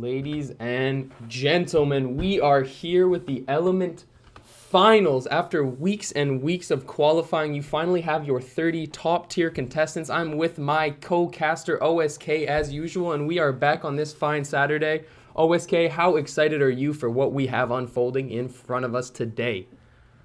Ladies and gentlemen, we are here with the Element Finals. After weeks and weeks of qualifying, you finally have your 30 top tier contestants. I'm with my co-caster OSK as usual, and we are back on this fine Saturday. OSK, how excited are you for what we have unfolding in front of us today?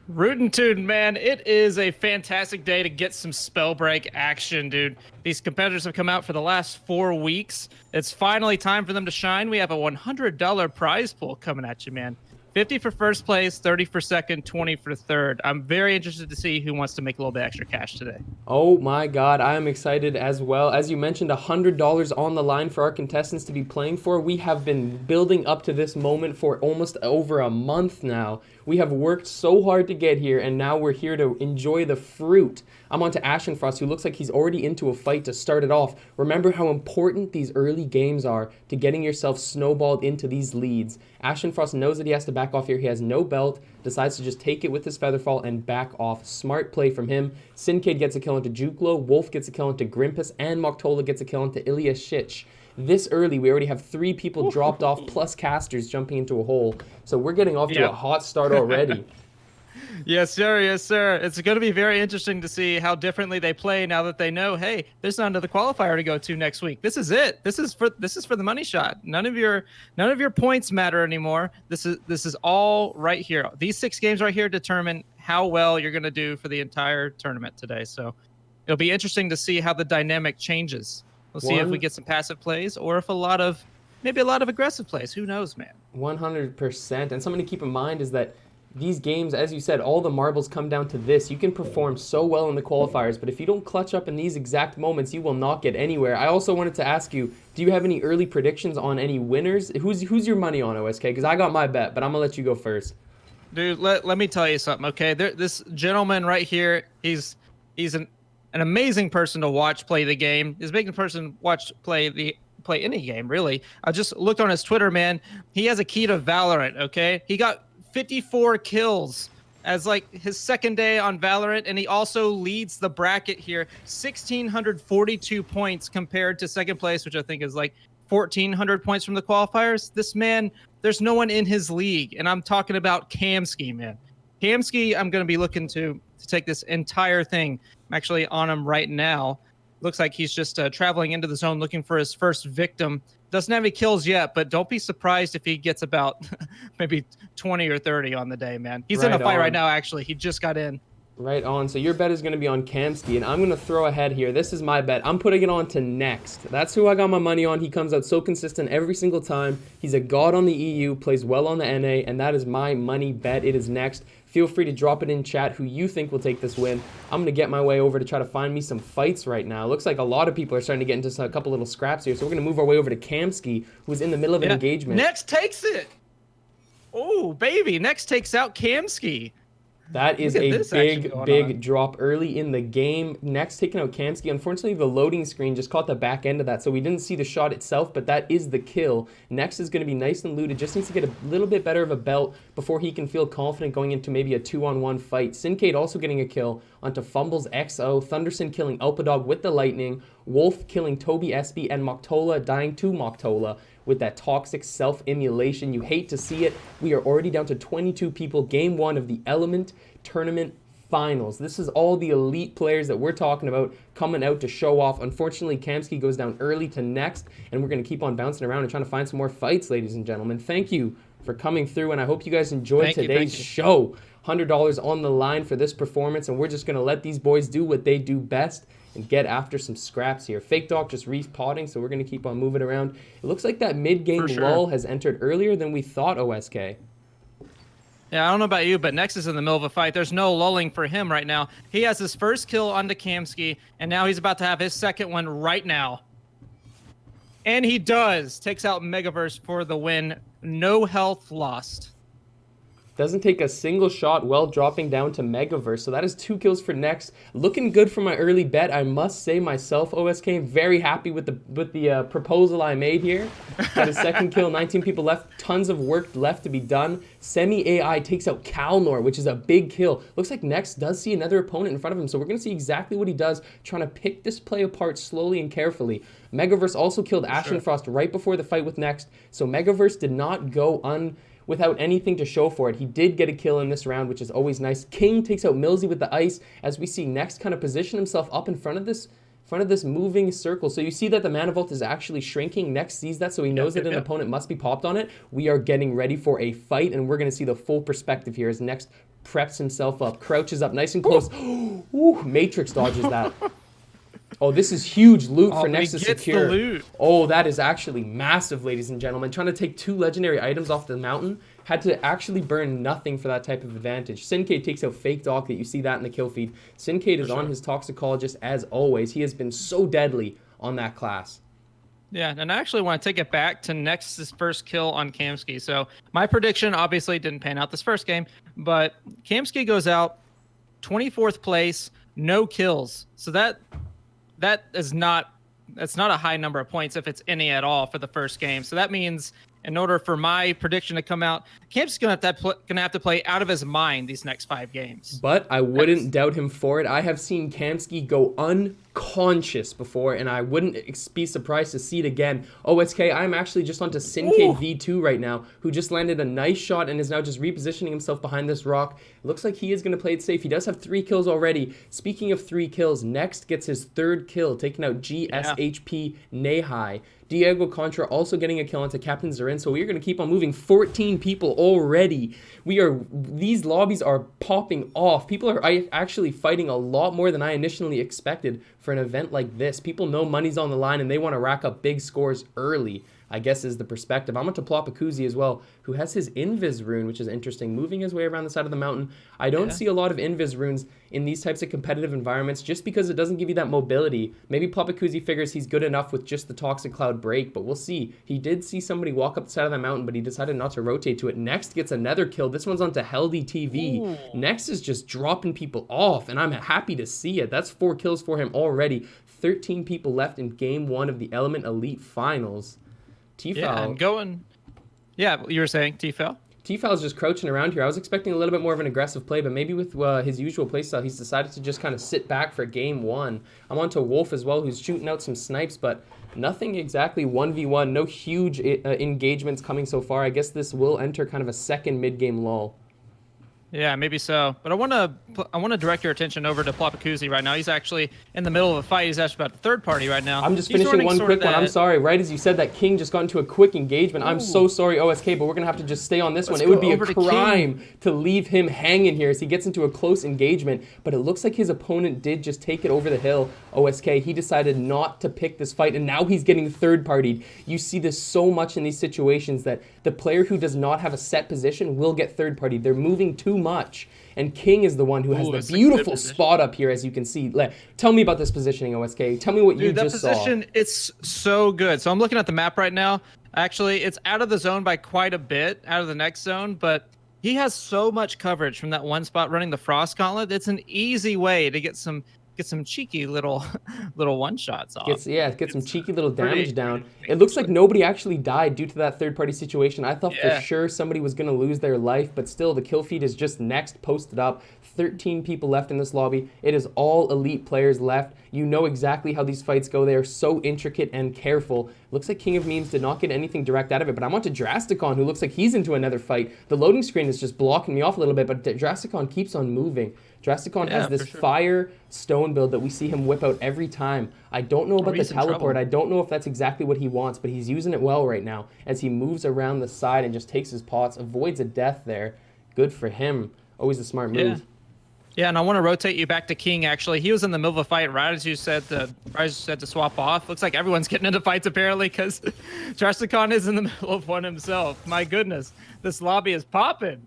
Rootin' tootin', man. It is a fantastic day to get some Spellbreak action, dude. These competitors have come out for the last 4 weeks. It's finally time for them to shine. We have a $100 prize pool coming at you, man. 50 for first place, 30 for second, 20 for third. I'm very interested to see who wants to make a little bit extra cash today. Oh my god, I am excited as well. As you mentioned, $100 on the line for our contestants to be playing for. We have been building up to this moment for almost over a month now. We have worked so hard to get here, and now we're here to enjoy the fruit. I'm on to Ashenfrost, who looks like he's already into a fight to start it off. Remember how important these early games are to getting yourself snowballed into these leads. Ashenfrost knows that he has to back off here. He has no belt, decides to just take it with his Featherfall and back off. Smart play from him. Sinkade gets a kill into Juklo, Wolf gets a kill into Grimpus, and Moktola gets a kill into Ilya Shich. This early, we already have 3 people dropped off, plus casters jumping into a hole. So we're getting off to a hot start already. Yes, sir. Yes, sir. It's going to be very interesting to see how differently they play now that they know, hey, there's not another qualifier to go to next week. This is it. This is for the money shot. None of your points matter anymore. This is all right here. These 6 games right here determine how well you're going to do for the entire tournament today. So it'll be interesting to see how the dynamic changes. We'll see if we get some passive plays or if maybe a lot of aggressive plays. Who knows, man? 100%. And something to keep in mind is that these games, as you said, all the marbles come down to this. You can perform so well in the qualifiers, but if you don't clutch up in these exact moments, you will not get anywhere. I also wanted to ask you, do you have any early predictions on any winners? Who's your money on, OSK? Because I got my bet, but I'm going to let you go first. Dude, let me tell you something, okay? This gentleman right here, he's an amazing person to watch play the game. He's a big person watch play any game, really. I just looked on his Twitter, man. He has a key to Valorant, okay? He got 54 kills as like his second day on Valorant, and he also leads the bracket here. 1,642 points compared to second place, which I think is like 1,400 points from the qualifiers. This man, there's no one in his league, and I'm talking about Kamski, man. Kamski, I'm going to be looking to take this entire thing. I'm actually on him right now. Looks like he's just traveling into the zone looking for his first victim. Doesn't have any kills yet, but don't be surprised if he gets about maybe 20 or 30 on the day, man. He's in a fight right now, actually. He just got in. Right on. So your bet is going to be on Kamski, and I'm going to throw ahead here. This is my bet. I'm putting it on to Next. That's who I got my money on. He comes out so consistent every single time. He's a god on the EU, plays well on the NA, and that is my money bet. It is Next. Feel free to drop it in chat who you think will take this win. I'm going to get my way over to try to find me some fights right now. Looks like a lot of people are starting to get into a couple little scraps here, so we're going to move our way over to Kamski, who's in the middle of an engagement. Next takes it. Oh, baby. Next takes out Kamski. That is a big drop early in the game. Next, taking out Kamski. Unfortunately, the loading screen just caught the back end of that, so we didn't see the shot itself, but that is the kill. Next is going to be nice and looted. Just needs to get a little bit better of a belt before he can feel confident going into maybe a 2-on-1 fight. Sinkade also getting a kill onto Fumbles XO. Thunderson killing Elpadog with the lightning. Wolf killing Toby SB, and Moktola dying to Moktola with that toxic self-immolation. You hate to see it. We are already down to 22 people. Game 1 of the Element Tournament Finals. This is all the elite players that we're talking about coming out to show off. Unfortunately, Kamski goes down early to Next, and we're going to keep on bouncing around and trying to find some more fights, ladies and gentlemen. Thank you for coming through, and I hope you guys enjoyed today's show. $100 on the line for this performance, and we're just going to let these boys do what they do best and get after some scraps here. Fake Doc just repotting, so we're going to keep on moving around. It looks like that mid-game lull has entered earlier than we thought, OSK. Yeah, I don't know about you, but Nex is in the middle of a fight. There's no lulling for him right now. He has his first kill onto Kamski, and now he's about to have his second one right now. And he does. Takes out Megaverse for the win. No health lost. Doesn't take a single shot while dropping down to Megaverse. So that is 2 kills for Next. Looking good for my early bet, I must say myself, OSK. Very happy with the proposal I made here. Got a second kill, 19 people left. Tons of work left to be done. Semi-AI takes out Kalnor, which is a big kill. Looks like Next does see another opponent in front of him. So we're going to see exactly what he does, trying to pick this play apart slowly and carefully. Megaverse also killed Ashenfrost right before the fight with Next. So Megaverse did not go without anything to show for it. He did get a kill in this round, which is always nice. King takes out Millsy with the ice, as we see Next kind of position himself up in front of this moving circle. So you see that the mana vault is actually shrinking. Next sees that, so he knows that an opponent must be popped on it. We are getting ready for a fight, and we're going to see the full perspective here as Next preps himself up, crouches up nice and close. Ooh, Matrix dodges that. Oh, this is huge loot for Next to secure. The loot. Oh, that is actually massive, ladies and gentlemen. Trying to take 2 legendary items off the mountain. Had to actually burn nothing for that type of advantage. Sinkade takes out Fake Doc. That you see that in the kill feed. Sinkade is on his Toxicologist as always. He has been so deadly on that class. Yeah, and I actually want to take it back to Next's first kill on Kamsky. So my prediction obviously didn't pan out this first game, but Kamsky goes out 24th place, no kills. So that's not a high number of points if it's any at all for the first game. So that means in order for my prediction to come out, Camp's gonna have to play out of his mind these next 5 games. But I wouldn't doubt him for it. I have seen Kamsky go unconscious before, and I wouldn't be surprised to see it again. OSK, I'm actually just onto Sinkade V2 right now, who just landed a nice shot and is now just repositioning himself behind this rock. It looks like he is going to play it safe. He does have 3 kills already. Speaking of 3 kills, Next gets his 3rd kill, taking out GSHP Nehai. Diego Contra also getting a kill onto Captain Zarin, so we are going to keep on moving. 14 people already. These lobbies are popping off. People are actually fighting a lot more than I initially expected for an event like this. People know money's on the line and they want to rack up big scores early, I guess is the perspective. I'm onto Plopakuzi as well, who has his Invis rune, which is interesting, moving his way around the side of the mountain. I don't see a lot of Invis runes in these types of competitive environments just because it doesn't give you that mobility. Maybe Plopakuzi figures he's good enough with just the Toxic Cloud break, but we'll see. He did see somebody walk up the side of the mountain, but he decided not to rotate to it. Next gets another kill. This one's onto Heldy TV. Ooh. Next is just dropping people off, and I'm happy to see it. That's 4 kills for him already. 13 people left in Game 1 of the Element Elite Finals. T-Foul. Yeah, you were saying T-Foul? T-Foul's just crouching around here. I was expecting a little bit more of an aggressive play, but maybe with his usual playstyle, he's decided to just kind of sit back for Game 1. I'm on to Wolf as well, who's shooting out some snipes, but nothing exactly 1v1. No huge engagements coming so far. I guess this will enter kind of a second mid-game lull. Yeah, maybe so. But I want to direct your attention over to Plopakuzi right now. He's actually in the middle of a fight. He's actually about the third party right now. I'm just finishing one quick one. I'm sorry. Right as you said that, King just got into a quick engagement. I'm so sorry, OSK, but we're going to have to just stay on this one. It would be a crime to leave him hanging here as he gets into a close engagement. But it looks like his opponent did just take it over the hill. OSK, he decided not to pick this fight, and now he's getting third partied. You see this so much in these situations that the player who does not have a set position will get third partied. They're moving too much, and King is the one who has the beautiful spot up here, as you can see. Tell me about this positioning, OSK. Tell me what you just saw. That position, it's so good. So I'm looking at the map right now. Actually, it's out of the zone by quite a bit, out of the next zone, but he has so much coverage from that one spot running the Frost Gauntlet. It's an easy way to get some cheeky little one-shots off. Get some cheeky little damage down. It looks like nobody actually died due to that third-party situation. I thought for sure somebody was going to lose their life, but still the kill feed is just Next posted up. 13 people left in this lobby. It is all elite players left. You know exactly how these fights go. They are so intricate and careful. Looks like King of Memes did not get anything direct out of it, but I'm on to Drasticon, who looks like he's into another fight. The loading screen is just blocking me off a little bit, but Drasticon keeps on moving. Drasticon has this fire stone build that we see him whip out every time. I don't know about the teleport. I don't know if that's exactly what he wants, but he's using it well right now as he moves around the side and just takes his pots, avoids a death there. Good for him. Always a smart move. Yeah, and I want to rotate you back to King, actually. He was in the middle of a fight right as you said to swap off. Looks like everyone's getting into fights, apparently, because Drasticon is in the middle of one himself. My goodness, this lobby is popping.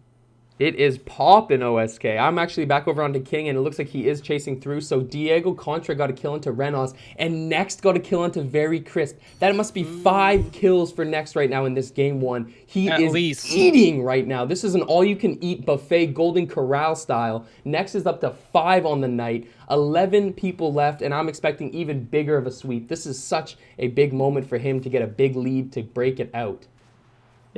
It is popping, OSK. I'm actually back over onto King, and it looks like he is chasing through. So Diego Contra got a kill into Renos, and Next got a kill into Very Crisp. That must be 5 kills for Next right now in this game 1. He is eating right now. This is an all-you-can-eat buffet, Golden Corral style. Next is up to 5 on the night. 11 people left, and I'm expecting even bigger of a sweep. This is such a big moment for him to get a big lead to break it out.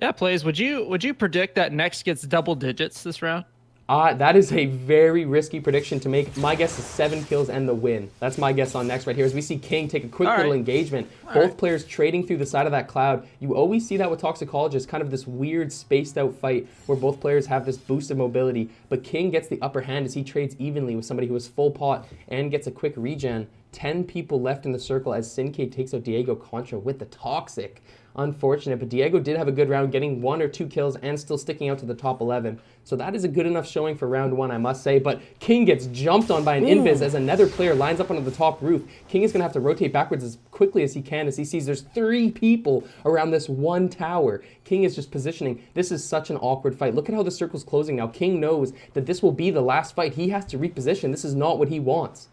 Yeah, Plays. Would you predict that Next gets double digits this round? That is a very risky prediction to make. My guess is 7 kills and the win. That's my guess on Next right here. As we see King take a quick little engagement. Both players trading through the side of that cloud. You always see that with Toxicologists, kind of this weird spaced out fight where both players have this boost of mobility. But King gets the upper hand as he trades evenly with somebody who is full pot and gets a quick regen. 10 people left in the circle as Sincade takes out Diego Contra with the Toxic. Unfortunate, but Diego did have a good round, getting 1 or 2 kills and still sticking out to the top 11. So that is a good enough showing for round 1, I must say. But King gets jumped on by an invis as another player lines up onto the top roof. King is going to have to rotate backwards as quickly as he can as he sees there's 3 people around this one tower. King is just positioning. This is such an awkward fight. Look at how the circle's closing now. King knows that this will be the last fight. He has to reposition. This is not what he wants.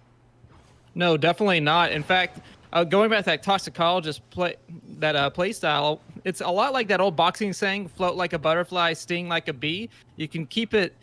No, definitely not. In fact, going back to that Toxicologist play style, it's a lot like that old boxing saying, float like a butterfly, sting like a bee. You can keep it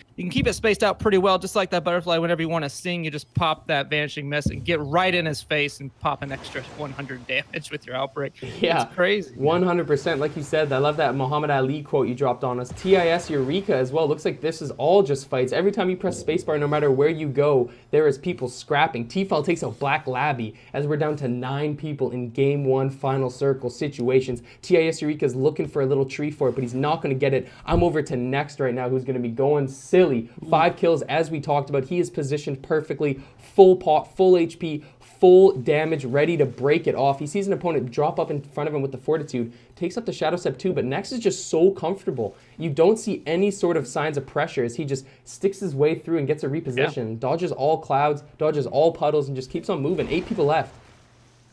spaced out pretty well, just like that butterfly. Whenever you want to sting, you just pop that Vanishing Mist and get right in his face and pop an extra 100 damage with your Outbreak. Yeah, it's crazy. 100%. Like you said, I love that Muhammad Ali quote you dropped on us. TIS Eureka as well. Looks like this is all just fights. Every time you press spacebar, no matter where you go, there is people scrapping. T-Fal takes out Black Labby as we're down to 9 people in game 1 final circle situations. TIS Eureka is looking for a little tree for it, but he's not going to get it. I'm over to Next right now, who's going to be going silly. 5 kills, as we talked about. He is positioned perfectly. Full pot, full HP, full damage, ready to break it off. He sees an opponent drop up in front of him with the Fortitude, takes up the Shadow Step too, but Next is just so comfortable. You don't see any sort of signs of pressure as he just sticks his way through and gets a reposition, dodges all clouds, dodges all puddles, and just keeps on moving. 8 people left.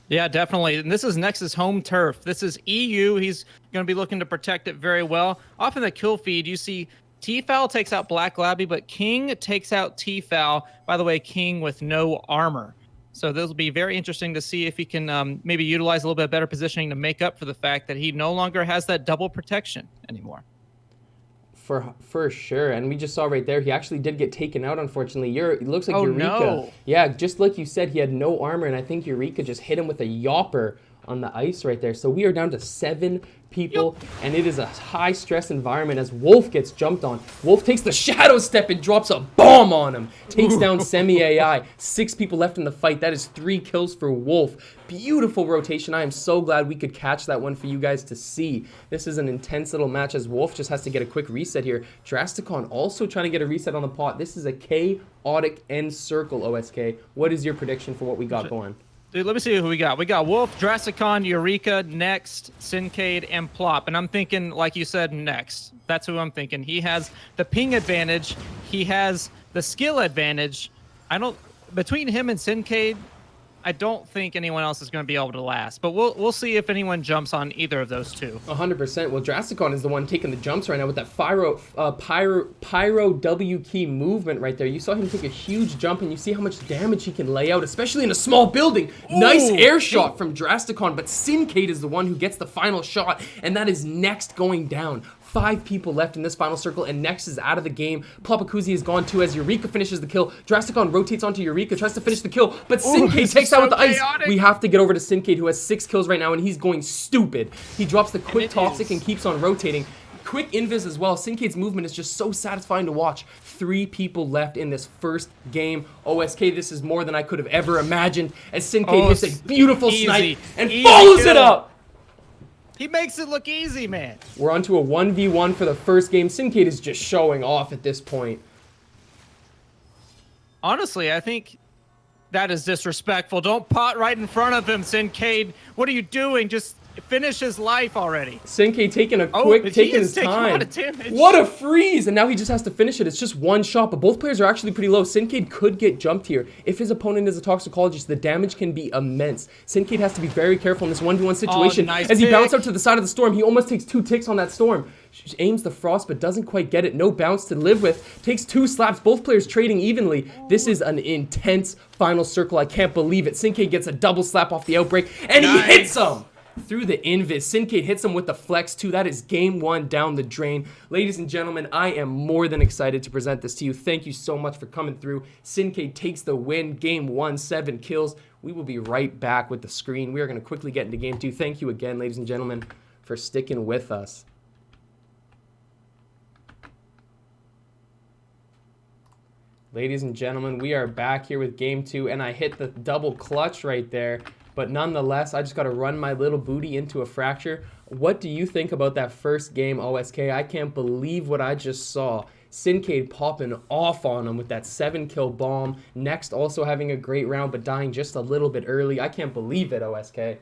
Yeah, definitely. And this is Nex's home turf. This is EU. He's going to be looking to protect it very well. Off in the kill feed, you see T-Fal takes out Black Labby, but King takes out T-Fal. By the way, King with no armor. So this will be very interesting to see if he can maybe utilize a little bit better positioning to make up for the fact that he no longer has that double protection anymore. For sure, and we just saw right there, he actually did get taken out, unfortunately. It looks like Eureka. No. Yeah, just like you said, he had no armor, and I think Eureka just hit him with a yopper on the ice right there. So we are down to 7 people, and it is a high-stress environment as Wolf gets jumped on. Wolf takes the Shadow Step and drops a bomb on him. Takes down Semi-AI. 6 people left in the fight. That is 3 kills for Wolf. Beautiful rotation. I am so glad we could catch that one for you guys to see. This is an intense little match as Wolf just has to get a quick reset here. Drasticon also trying to get a reset on the pot. This is a chaotic end circle, OSK. What is your prediction for what we got going? Dude, let me see who we got. We got Wolf, Drasticon, Eureka, Next, Sincade, and Plop. And I'm thinking, like you said, Next. That's who I'm thinking. He has the ping advantage. He has the skill advantage. Between him and Sincade, I don't think anyone else is going to be able to last. But we'll see if anyone jumps on either of those two. 100%. Well, Drasticon is the one taking the jumps right now with that Pyro W key movement right there. You saw him take a huge jump, and you see how much damage he can lay out, especially in a small building. Ooh, nice air shot from Drasticon, but Sincade is the one who gets the final shot, and that is Next going down. 5 people left in this final circle, and Next is out of the game. Plopakuzzi is gone too as Eureka finishes the kill. Drasticon rotates onto Eureka, tries to finish the kill, but Sincade takes out with the ice. We have to get over to Sincade, who has 6 kills right now, and he's going stupid. He drops the quick Toxic and keeps on rotating. Quick invis as well. Sincade's movement is just so satisfying to watch. 3 people left in this first game. OSK, this is more than I could have ever imagined, as Sincade hits a beautiful snipe and follows it up. He makes it look easy, man. We're on to a 1v1 for the first game. Sincade is just showing off at this point. Honestly, I think that is disrespectful. Don't pot right in front of him, Sincade. What are you doing? Just finish his life already. Sinkay taking his time. A lot of damage. What a freeze! And now he just has to finish it. It's just one shot, but both players are actually pretty low. Sinkay could get jumped here. If his opponent is a toxicologist, the damage can be immense. Sinkay has to be very careful in this 1v1 situation. Nice as he pick. bounced out to the side of the storm, he almost takes 2 ticks on that storm. Aims the frost, but doesn't quite get it. No bounce to live with. Takes 2 slaps. Both players trading evenly. This is an intense final circle. I can't believe it. Sinkay gets a double slap off the outbreak, and he hits him through the invis. Sinkay hits him with the flex too. That is game 1 down the drain. Ladies and gentlemen, I am more than excited to present this to you. Thank you so much for coming through. Sinkay takes the win. Game 1, 7 kills. We will be right back with the screen. We are going to quickly get into game 2. Thank you again, ladies and gentlemen, for sticking with us. Ladies and gentlemen, we are back here with game 2, and I hit the double clutch right there. But nonetheless, I just got to run my little booty into a fracture. What do you think about that first game, OSK? I can't believe what I just saw. Sinkay popping off on him with that 7-kill bomb. Next also having a great round, but dying just a little bit early. I can't believe it, OSK.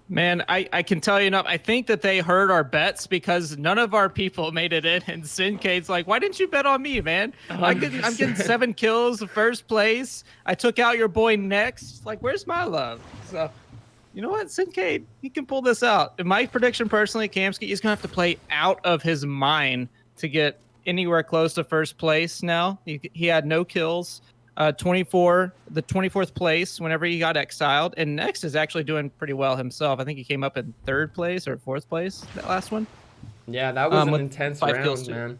Man, I can tell you enough. I think that they heard our bets because none of our people made it in. And Sinkay's like, why didn't you bet on me, man? I'm getting 7 kills, first place. I took out your boy next. Like, where's my love? So, you know what? Sinkay, he can pull this out. In my prediction, personally, Kamsky is going to have to play out of his mind to get anywhere close to first place now. He had no kills. The 24th place whenever he got exiled, and Next is actually doing pretty well himself. I think he came up in 3rd place or 4th place that last one. Yeah, that was an intense round, man.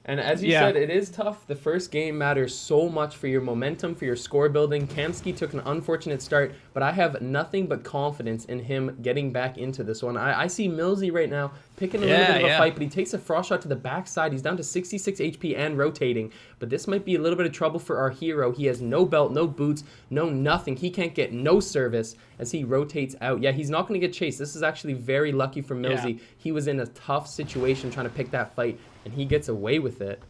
And as you said, it is tough. The first game matters so much for your momentum, for your score building. Kamsky took an unfortunate start, but I have nothing but confidence in him getting back into this one. I see Millsy right now picking a little bit of a fight, but he takes a frost shot to the backside. He's down to 66 HP and rotating, but this might be a little bit of trouble for our hero. He has no belt, no boots, no nothing. He can't get no service as he rotates out. Yeah, he's not going to get chased. This is actually very lucky for Millsy. Yeah. He was in a tough situation trying to pick that fight, and he gets away with it.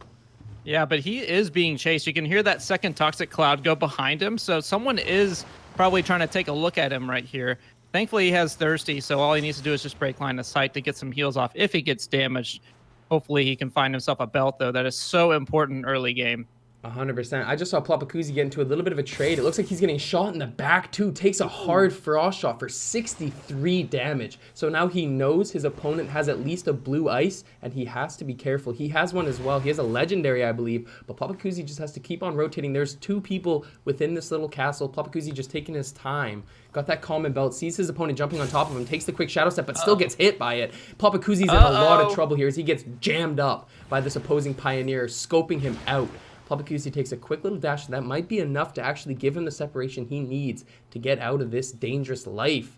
Yeah, but he is being chased. You can hear that second toxic cloud go behind him, so someone is probably trying to take a look at him right here. Thankfully, he has Thirsty, so all he needs to do is just break line of sight to get some heals off if he gets damaged. Hopefully, he can find himself a belt, though. That is so important early game. 100%. I just saw Plapakuzi get into a little bit of a trade. It looks like he's getting shot in the back too. Takes a hard frost shot for 63 damage. So now he knows his opponent has at least a blue ice, and he has to be careful. He has one as well. He has a legendary, I believe, but Plapakuzi just has to keep on rotating. There's 2 people within this little castle. Plapakuzi just taking his time. Got that common belt, sees his opponent jumping on top of him, takes the quick shadow step, but still gets hit by it. Plapakuzi's in a lot of trouble here as he gets jammed up by this opposing pioneer, scoping him out. Plapakuzi takes a quick little dash. That might be enough to actually give him the separation he needs to get out of this dangerous life.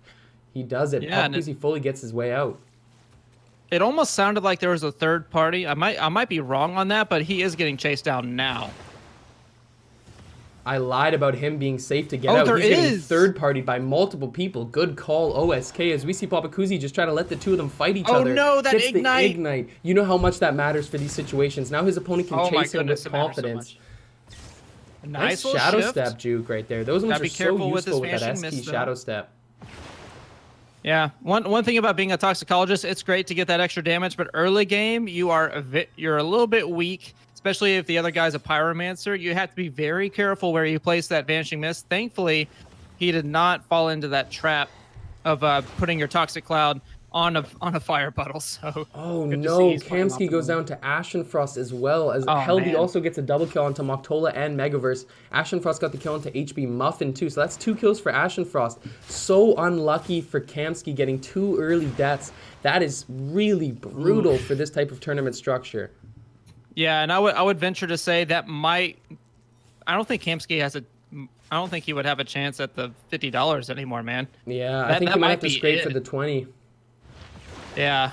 He does it. Yeah, Plapakuzi fully gets his way out. It almost sounded like there was a third party. I might be wrong on that, but he is getting chased down now. I lied about him being safe to get out. He's getting third-partied by multiple people. Good call, OSK, as we see Plapakuzi just try to let the 2 of them fight each other. Oh no, that ignite! The ignite. You know how much that matters for these situations. Now his opponent can chase him with confidence. So nice shadow shift. Step juke right there. Those ones are so useful with that S-key shadow step. Yeah, one thing about being a toxicologist, it's great to get that extra damage, but early game you're a little bit weak. Especially if the other guy's a pyromancer, you have to be very careful where you place that vanishing mist. Thankfully, he did not fall into that trap of putting your toxic cloud on a fire puddle. So oh no, Kamsky goes down to Ashenfrost as well as Heldy also gets a double kill onto Moktola and Megaverse. Ashenfrost got the kill onto HB Muffin too, so that's 2 kills for Ashenfrost. So unlucky for Kamsky getting 2 early deaths. That is really brutal for this type of tournament structure. Yeah, and I would venture to say that I don't think Kamsky I don't think he would have a chance at the $50 anymore, man. Yeah, I think he might have to scrape for the 20. Yeah.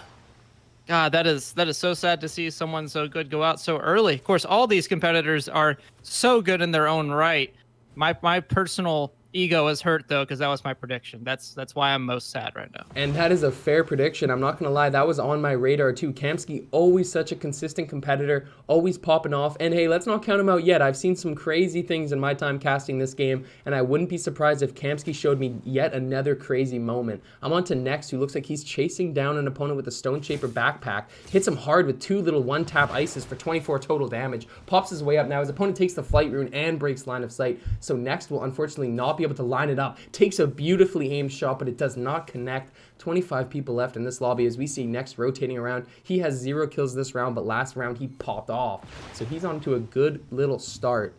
God, that is so sad to see someone so good go out so early. Of course, all these competitors are so good in their own right. My personal ego is hurt though, because that was my prediction. That's why I'm most sad right now. And that is a fair prediction. I'm not going to lie. That was on my radar too. Kamsky, always such a consistent competitor, always popping off. And hey, let's not count him out yet. I've seen some crazy things in my time casting this game, and I wouldn't be surprised if Kamsky showed me yet another crazy moment. I'm on to Next, who looks like he's chasing down an opponent with a Stone Shaper backpack. Hits him hard with 2 little one-tap ices for 24 total damage. Pops his way up now. His opponent takes the Flight Rune and breaks line of sight. So Next will unfortunately not be able to line it up. Takes a beautifully aimed shot, but it does not connect. 25 people left in this lobby as we see Next rotating around. He has 0 kills this round, but last round he popped off. So he's on to a good little start.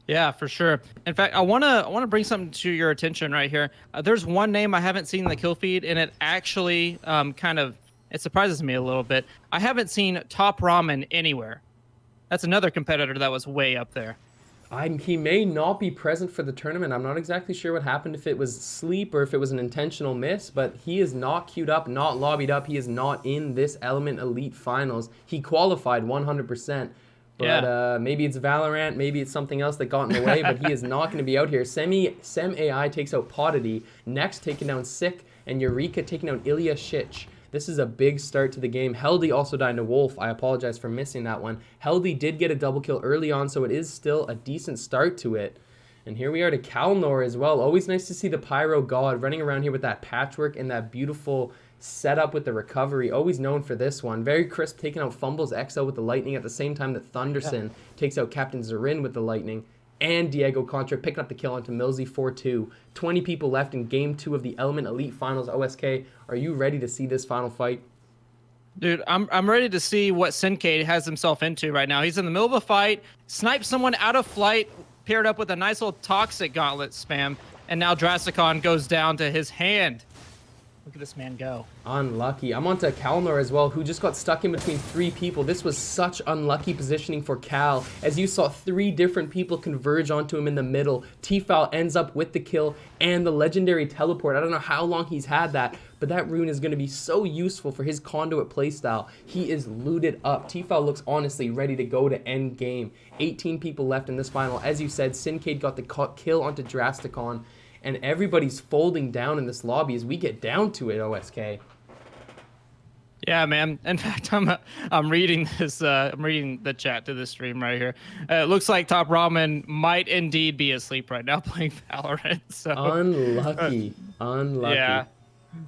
Yeah, for sure. In fact, I wanna bring something to your attention right here. There's one name I haven't seen in the kill feed, and it actually it surprises me a little bit. I haven't seen Top Ramen anywhere. That's another competitor that was way up there. He may not be present for the tournament. I'm not exactly sure what happened, if it was sleep or if it was an intentional miss, but he is not queued up, not lobbied up. He is not in this Element Elite Finals. He qualified 100%. But maybe it's Valorant, maybe it's something else that got in the way, but he is not going to be out here. Sem AI takes out Podity, Next taking down Sick, and Eureka taking down Ilya Shich. This is a big start to the game. Heldy also died to Wolf. I apologize for missing that one. Heldy did get a double kill early on, so it is still a decent start to it. And here we are to Kalnor as well. Always nice to see the Pyro God running around here with that patchwork and that beautiful setup with the recovery. Always known for this one. Very crisp, taking out Fumbles XL with the lightning at the same time that Thunderson takes out Captain Zarin with the lightning. And Diego Contra picking up the kill onto Millsy 4-2. 20 people left in Game 2 of the Element Elite Finals. OSK, are you ready to see this final fight? Dude, I'm ready to see what Sincade has himself into right now. He's in the middle of a fight, snipes someone out of flight, paired up with a nice little Toxic Gauntlet spam, and now Drasticon goes down to his hand. Look at this man go. Unlucky. I'm on to Kalnor as well, who just got stuck in between 3 people. This was such unlucky positioning for Cal, as you saw 3 different people converge onto him in the middle. T-Foul ends up with the kill and the legendary teleport. I don't know how long he's had that, but that rune is going to be so useful for his conduit playstyle. He is looted up. T-Foul looks honestly ready to go to end game. 18 people left in this final. As you said, Sincade got the kill onto Drasticon. And everybody's folding down in this lobby as we get down to it, OSK. Yeah, man. In fact, I'm reading this. I'm reading the chat to this stream right here. It looks like Top Ramen might indeed be asleep right now playing Valorant. So unlucky, unlucky.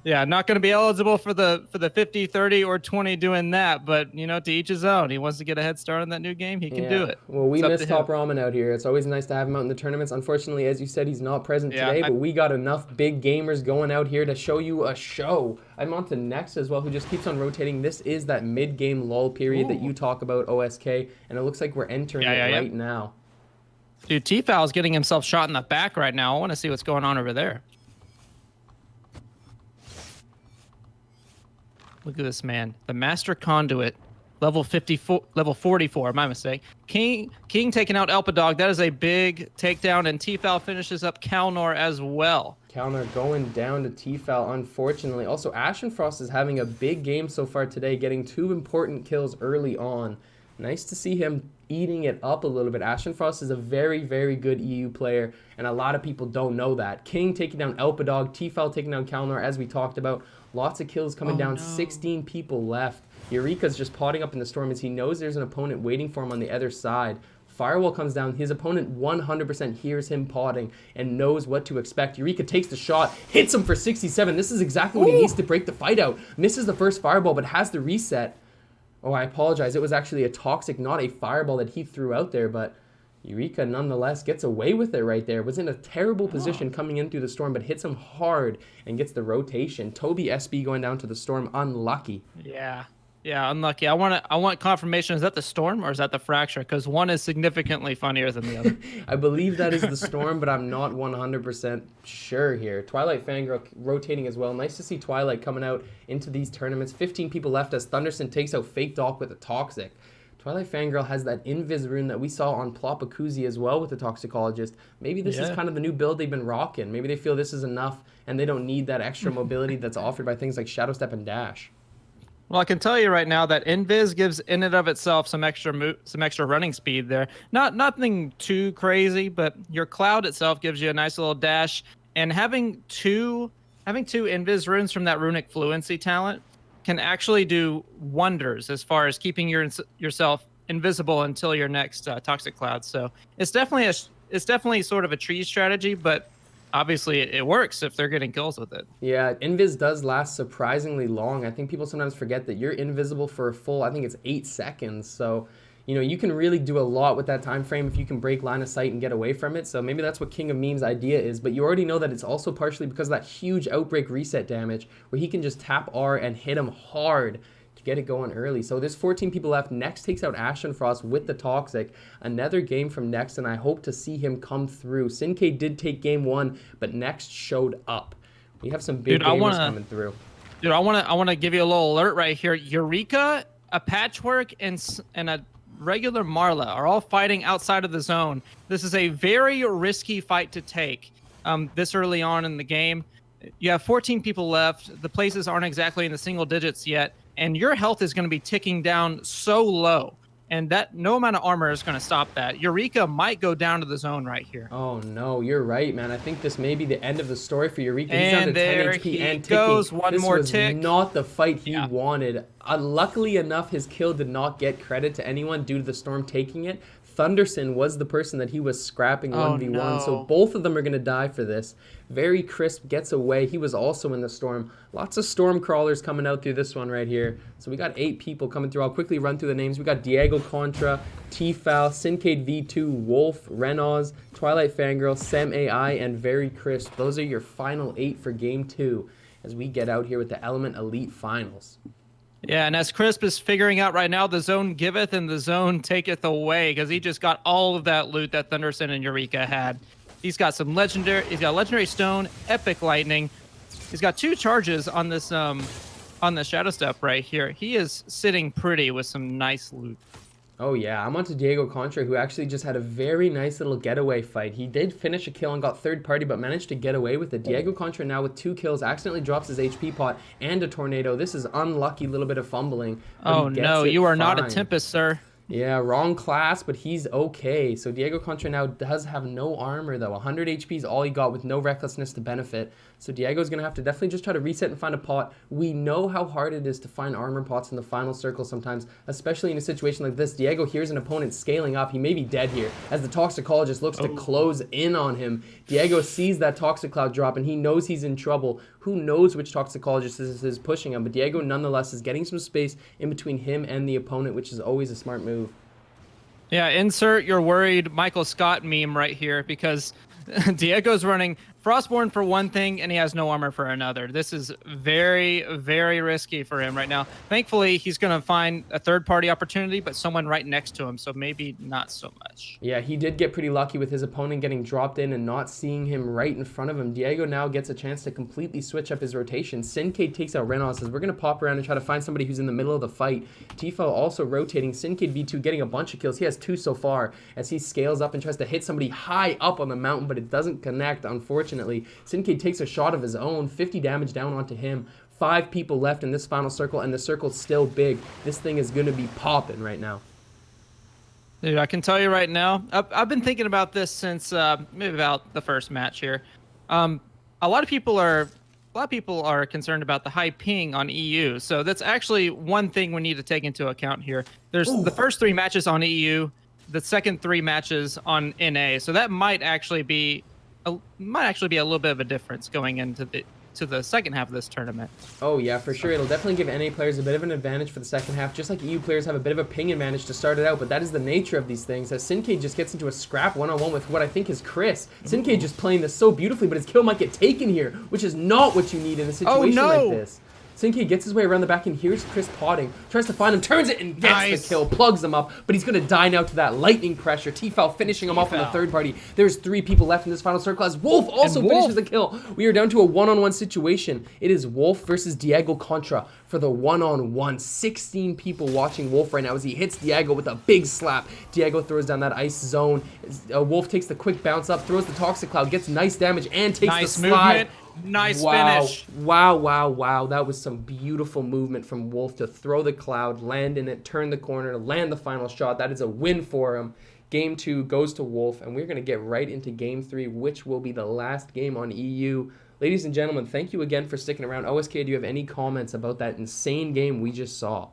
Yeah, not going to be eligible for the 50, 30, or 20 doing that, but, you know, to each his own. He wants to get a head start on that new game. He can do it. Well, we miss Top Ramen out here. It's always nice to have him out in the tournaments. Unfortunately, as you said, he's not present today, but we got enough big gamers going out here to show you a show. I'm on to Next as well, who just keeps on rotating. This is that mid-game lull period that you talk about, OSK, and it looks like we're entering it right now. Dude, T-Foul's getting himself shot in the back right now. I want to see what's going on over there. Look at this man. The Master Conduit, level 54, level 44, my mistake. King taking out Elpadog. That is a big takedown, and T-Foul finishes up Kalnor as well. Kalnor going down to T-Foul, unfortunately. Also, Ashenfrost is having a big game so far today, getting 2 important kills early on. Nice to see him eating it up a little bit. Ashenfrost is a very, very good EU player, and a lot of people don't know that. King taking down Elpadog, T-Foul taking down Kalnor, as we talked about. Lots of kills coming down, 16 people left. Eureka's just potting up in the storm as he knows there's an opponent waiting for him on the other side. Firewall comes down. His opponent 100% hears him potting and knows what to expect. Eureka takes the shot, hits him for 67. This is exactly what he needs to break the fight out. Misses the first fireball, but has the reset. Oh, I apologize. It was actually a Toxic, not a fireball that he threw out there, but Eureka nonetheless gets away with it right there. Was in a terrible position coming in through the storm, but hits him hard and gets the rotation. Toby SB going down to the storm, unlucky. Yeah, unlucky. I want confirmation. Is that the storm or is that the fracture? Because one is significantly funnier than the other. I believe that is the storm, but I'm not 100% sure here. Twilight Fangirl rotating as well. Nice to see Twilight coming out into these tournaments. 15 people left as Thunderson takes out Fake Doc with a Toxic. Twilight Fangirl has that Invis rune that we saw on Plopakuzi as well with the Toxicologist. Maybe this is kind of the new build they've been rocking. Maybe they feel this is enough and they don't need that extra mobility that's offered by things like Shadow Step and Dash. Well, I can tell you right now that Invis gives in and of itself some extra running speed there. Nothing too crazy, but your cloud itself gives you a nice little dash. And having two Invis runes from that runic fluency talent can actually do wonders as far as keeping yourself invisible until your next toxic cloud. So it's definitely sort of a tree strategy, but obviously it works if they're getting kills with it. Yeah, invis does last surprisingly long. I think people sometimes forget that you're invisible for a full, I think it's 8 seconds. So, you can really do a lot with that time frame if you can break line of sight and get away from it. So maybe that's what King of Memes' idea is. But you already know that it's also partially because of that huge outbreak reset damage where he can just tap R and hit him hard to get it going early. So there's 14 people left. Next takes out Ashen Frost with the Toxic. Another game from Next, and I hope to see him come through. Sinkade did take game 1, but Next showed up. We have some big gamers coming through. Dude, I wanna give you a little alert right here. Eureka, a Patchwork, and a regular Marla are all fighting outside of the zone. This is a very risky fight to take this early on in the game. You have 14 people left. The places aren't exactly in the single digits yet, and your health is going to be ticking down so low. And that no amount of armor is going to stop that. Eureka might go down to the zone right here. Oh no, you're right, man. I think this may be the end of the story for Eureka. He's down to 10 HP and ticking. Goes one more tick. This was not the fight he wanted. Luckily enough, his kill did not get credit to anyone due to the storm taking it. Thunderson was the person that he was scrapping 1v1, no. so both of them are going to die for this. Very Crisp gets away. He was also in the storm. Lots of storm crawlers coming out through this one right here. So we got 8 people coming through. I'll quickly run through the names. We got Diego Contra, T-Foul, Sinkade V2, Wolf, Renoz, Twilight Fangirl, Sem AI, and Very Crisp. Those are your final 8 for Game 2 as we get out here with the Element Elite Finals. Yeah, and as Crisp is figuring out right now, the zone giveth and the zone taketh away, because he just got all of that loot that Thunderson and Eureka had. He's got some legendary stone, epic lightning. He's got 2 charges on this on the Shadow Step right here. He is sitting pretty with some nice loot. Oh yeah, I'm on to Diego Contra, who actually just had a very nice little getaway fight. He did finish a kill and got third party, but managed to get away with it. Diego Contra now with 2 kills, accidentally drops his HP pot and a tornado. This is unlucky, little bit of fumbling. Oh no, you are not a Tempest, sir. Yeah, wrong class, but he's okay. So Diego Contra now does have no armor, though. 100 HP is all he got with no recklessness to benefit. So Diego's going to have to definitely just try to reset and find a pot. We know how hard it is to find armor pots in the final circle sometimes, especially in a situation like this. Diego hears an opponent scaling up. He may be dead here as the Toxicologist looks to close in on him. Diego sees that Toxic Cloud drop, and he knows he's in trouble. Who knows which Toxicologist is pushing him, but Diego nonetheless is getting some space in between him and the opponent, which is always a smart move. Yeah, insert your worried Michael Scott meme right here, because Diego's running Frostborn for one thing, and he has no armor for another. This is very, very risky for him right now. Thankfully, he's going to find a third-party opportunity, but someone right next to him, so maybe not so much. Yeah, he did get pretty lucky with his opponent getting dropped in and not seeing him right in front of him. Diego now gets a chance to completely switch up his rotation. Sinkade takes out Renos, says we're going to pop around and try to find somebody who's in the middle of the fight. Tifo also rotating. Sinkade V2 getting a bunch of kills. He has 2 so far as he scales up and tries to hit somebody high up on the mountain, but it doesn't connect, unfortunately. Sinkade takes a shot of his own, 50 damage down onto him. 5 people left in this final circle, and the circle's still big. This thing is going to be popping right now. Dude, I can tell you right now, I've been thinking about this since maybe about the first match here. A lot of people are concerned about the high ping on EU, so that's actually one thing we need to take into account here. There's the first 3 matches on EU, the second 3 matches on NA, so that might actually be a little bit of a difference going into the second half of this tournament. Oh yeah, for sure. It'll definitely give NA players a bit of an advantage for the second half, just like EU players have a bit of a ping advantage to start it out, but that is the nature of these things, as Sinkade just gets into a scrap one-on-one with what I think is Chris. Sinkade just playing this so beautifully, but his kill might get taken here, which is not what you need in a situation like this. Sinkade gets his way around the back and here's Chris potting, tries to find him, turns it and gets the kill, plugs him up, but he's going to die now to that lightning pressure. T-Foul finishing him off on the third party. There's 3 people left in this final circle as Wolf also finishes the kill. We are down to a one-on-one situation. It is Wolf versus Diego Contra for the one-on-one. 16 people watching Wolf right now as he hits Diego with a big slap. Diego throws down that ice zone. Wolf takes the quick bounce up, throws the Toxic Cloud, gets nice damage and takes the slide. Nice Wow. finish. Wow, wow, wow. That was some beautiful movement from Wolf to throw the cloud, land in it, turn the corner, land the final shot. That is a win for him. Game 2 goes to Wolf, and we're going to get right into Game 3, which will be the last game on EU. Ladies and gentlemen, thank you again for sticking around. OSK, do you have any comments about that insane game we just saw?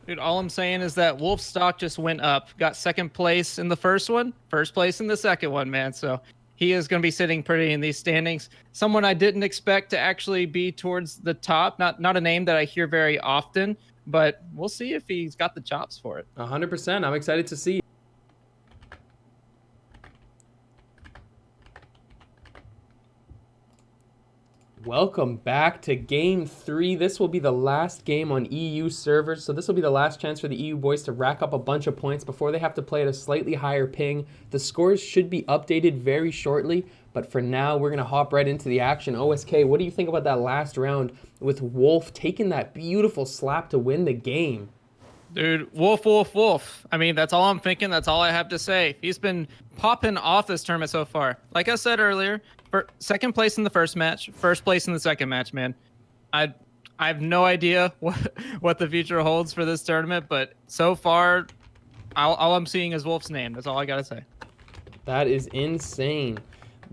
Dude, all I'm saying is that Wolf's stock just went up. Got second place in the first one, first place in the second one, man. So he is going to be sitting pretty in these standings. Someone I didn't expect to actually be towards the top. Not a name that I hear very often, but we'll see if he's got the chops for it. 100%. I'm excited to see. Welcome back to Game 3. This will be the last game on EU servers, so this will be the last chance for the EU boys to rack up a bunch of points before they have to play at a slightly higher ping. The scores should be updated very shortly, but for now, we're going to hop right into the action. OSK, what do you think about that last round with Wolf taking that beautiful slap to win the game? Dude, Wolf, Wolf, Wolf. I mean, that's all I'm thinking. That's all I have to say. He's been popping off this tournament so far. Like I said earlier, for second place in the first match, first place in the second match, man. I have no idea what the future holds for this tournament, but so far, all I'm seeing is Wolf's name. That's all I got to say. That is insane.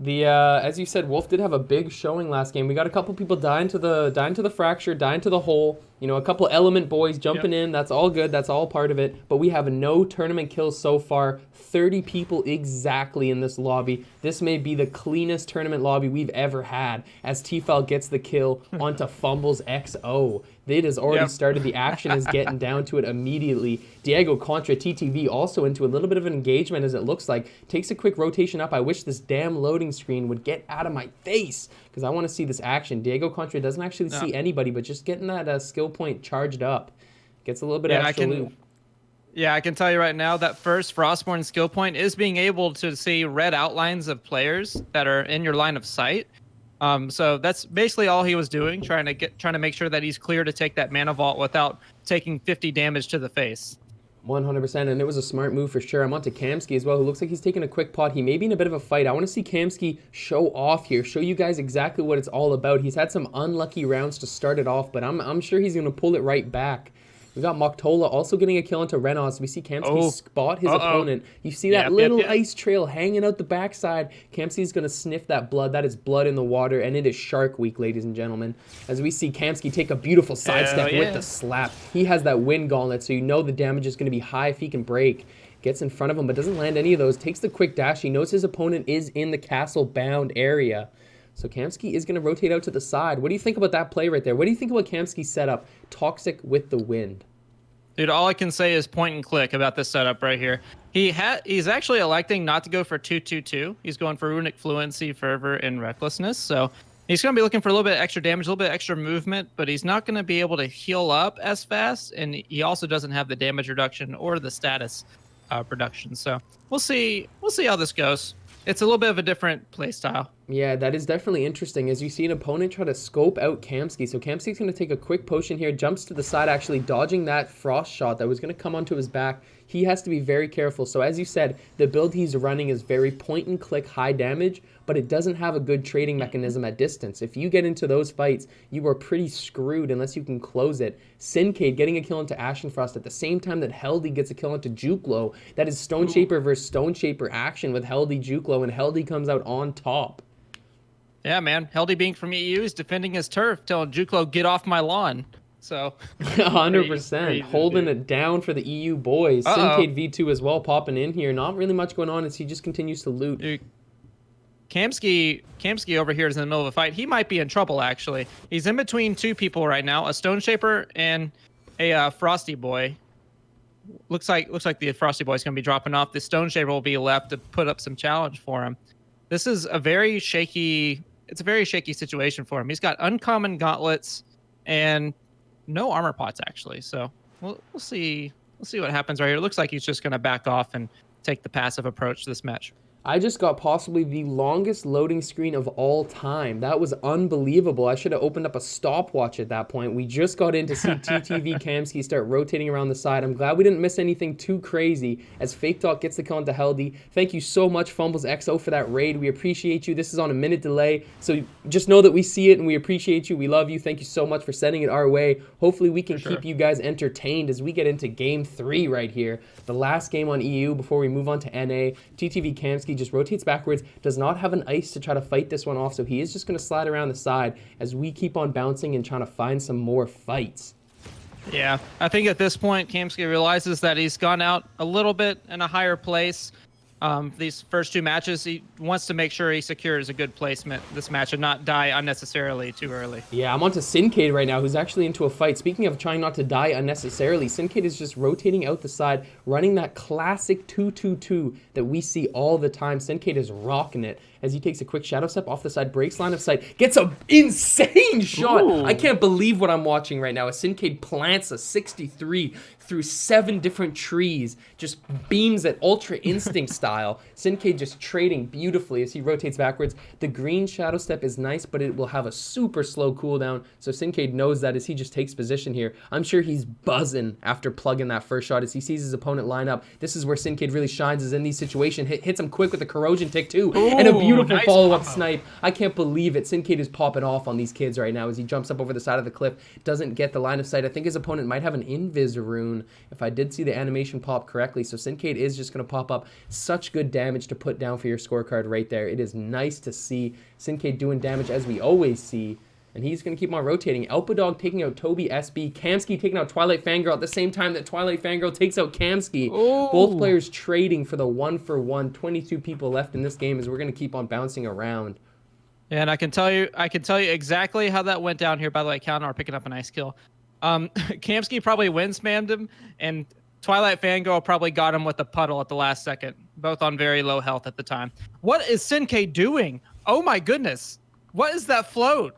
As you said, Wolf did have a big showing last game. We got a couple people dying to the fracture, dying to the hole. You know, a couple element boys jumping in. That's all good. That's all part of it. But we have no tournament kills so far. 30 people exactly in this lobby. This may be the cleanest tournament lobby we've ever had as Tfal gets the kill onto Fumbles XO. It has already started. The action is getting down to it immediately. Diego contra TTV also into a little bit of an engagement as it looks like. Takes a quick rotation up. I wish this damn loading screen would get out of my face because I want to see this action. Diego contra doesn't actually see anybody, but just getting that skill point charged up. Gets a little bit extra loot. Yeah, I can tell you right now that first Frostborn skill point is being able to see red outlines of players that are in your line of sight. So that's basically all he was doing, trying to make sure that he's clear to take that mana vault without taking 50 damage to the face. 100%, and it was a smart move for sure. I'm on to Kamsky as well, who looks like he's taking a quick pot. He may be in a bit of a fight. I want to see Kamsky show off here, show you guys exactly what it's all about. He's had some unlucky rounds to start it off, but I'm sure he's going to pull it right back. We got Moktola also getting a kill into Renos. We see Kamsky spot his opponent. You see that little ice trail hanging out the backside. Kamsky's going to sniff that blood. That is blood in the water, and it is Shark Week, ladies and gentlemen. As we see Kamsky take a beautiful sidestep with the slap. He has that wind gauntlet, so you know the damage is going to be high if he can break. Gets in front of him, but doesn't land any of those. Takes the quick dash. He knows his opponent is in the castle-bound area. So Kamsky is going to rotate out to the side. What do you think about that play right there? What do you think about Kamsky's setup? Toxic with the wind. Dude, all I can say is point and click about this setup right here. He's actually electing not to go for 2-2-2. He's going for Runic Fluency, Fervor, and Recklessness. So he's going to be looking for a little bit extra damage, a little bit extra movement, but he's not going to be able to heal up as fast. And he also doesn't have the damage reduction or the status reduction. So we'll see how this goes. It's a little bit of a different play style. Yeah, that is definitely interesting as you see an opponent try to scope out Kamsky. So Kamsky's going to take a quick potion here, jumps to the side, actually dodging that frost shot that was going to come onto his back. He has to be very careful. So as you said, the build he's running is very point and click high damage, but it doesn't have a good trading mechanism at distance. If you get into those fights, you are pretty screwed unless you can close it. Syncade getting a kill into Ashenfrost at the same time that Heldy gets a kill into Juklo. That is Stone Shaper versus Stone Shaper action with Heldy Juklo, and Heldy comes out on top. Yeah, man. Heldy being from EU is defending his turf, telling Juklo, get off my lawn. So 100% holding it down for the EU boys. Syncade V2 as well popping in here. Not really much going on as he just continues to loot. Dude, Kamsky over here is in the middle of a fight. He might be in trouble, actually. He's in between two people right now, a Stone Shaper and a Frosty Boy. Looks like the Frosty Boy's going to be dropping off. The Stone Shaper will be left to put up some challenge for him. This is a very shaky situation for him. He's got uncommon gauntlets and no armor pots, actually. So we'll see what happens right here. It looks like he's just going to back off and take the passive approach to this match. I just got possibly the longest loading screen of all time. That was unbelievable. I should have opened up a stopwatch at that point. We just got in to see TTV Kamsky start rotating around the side. I'm glad we didn't miss anything too crazy as Fake Talk gets the kill onto Heldy. Thank you so much, Fumbles XO, for that raid. We appreciate you. This is on a minute delay, so just know that we see it and we appreciate you. We love you. Thank you so much for sending it our way. Hopefully we can keep you guys entertained as we get into Game 3 right here. The last game on EU before we move on to NA. TTV Kamsky just rotates backwards, does not have an ice to try to fight this one off, so he is just going to slide around the side as we keep on bouncing and trying to find some more fights. Yeah, I think at this point, Kamsky realizes that he's gone out a little bit in a higher place. These first 2 matches, he wants to make sure he secures a good placement this match and not die unnecessarily too early. Yeah, I'm onto Syncade right now, who's actually into a fight. Speaking of trying not to die unnecessarily, Syncade is just rotating out the side, running that classic 2-2-2 that we see all the time. Syncade is rocking it as he takes a quick shadow step off the side, breaks line of sight, gets an insane shot. Ooh. I can't believe what I'm watching right now as Syncade plants a 63 through 7 different trees, just beams at Ultra Instinct style. Syncade just trading beautifully as he rotates backwards. The green shadow step is nice, but it will have a super slow cooldown, so Syncade knows that as he just takes position here. I'm sure he's buzzing after plugging that first shot as he sees his opponent line up. This is where Syncade really shines, is in these situations. Hits him quick with a corrosion tick too, and a beautiful nice follow-up snipe. I can't believe it. Syncade is popping off on these kids right now as he jumps up over the side of the cliff. Doesn't get the line of sight. I think his opponent might have an invis rune, if I did see the animation pop correctly. So Syncade is just going to pop up. Such good damage to put down for your scorecard right there. It is nice to see Syncade doing damage as we always see. And he's going to keep on rotating. Elpadog taking out Toby SB. Kamsky taking out Twilight Fangirl at the same time that Twilight Fangirl takes out Kamsky. Ooh. Both players trading for the 1-for-1. 22 people left in this game as we're going to keep on bouncing around. And I can tell you exactly how that went down here. By the way, Counter picking up a nice kill. Kamsky probably win spammed him, and Twilight Fangirl probably got him with a puddle at the last second, both on very low health at the time. What is Syncade doing? Oh my goodness. What is that float?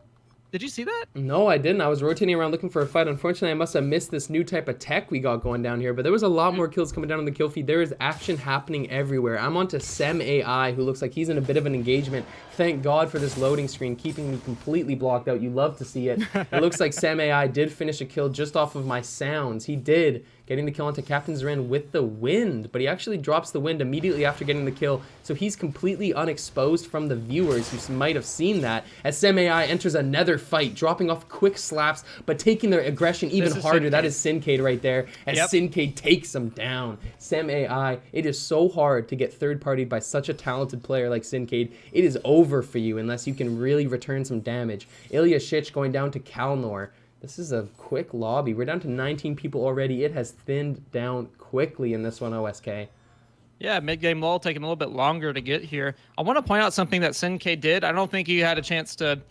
Did you see that? No, I didn't. I was rotating around looking for a fight. Unfortunately, I must have missed this new type of tech we got going down here, but there was a lot more kills coming down on the kill feed. There is action happening everywhere. I'm onto Sem AI, who looks like he's in a bit of an engagement. Thank God for this loading screen, keeping me completely blocked out. You love to see it. It looks like Sem AI did finish a kill just off of my sounds. He did, getting the kill onto Captain Zren with the wind, but he actually drops the wind immediately after getting the kill, so he's completely unexposed from the viewers who might have seen that, as Sem AI enters another fight, dropping off quick slaps, but taking their aggression even harder. That is Syncade right there, as Syncade takes him down. Sem AI, it is so hard to get third-partied by such a talented player like Syncade. It is over for you unless you can really return some damage. Ilya Shich going down to Kalnor. This is a quick lobby. We're down to 19 people already. It has thinned down quickly in this one, OSK. Yeah, mid-game lull taking a little bit longer to get here. I want to point out something that Syncade did. I don't think you had a chance to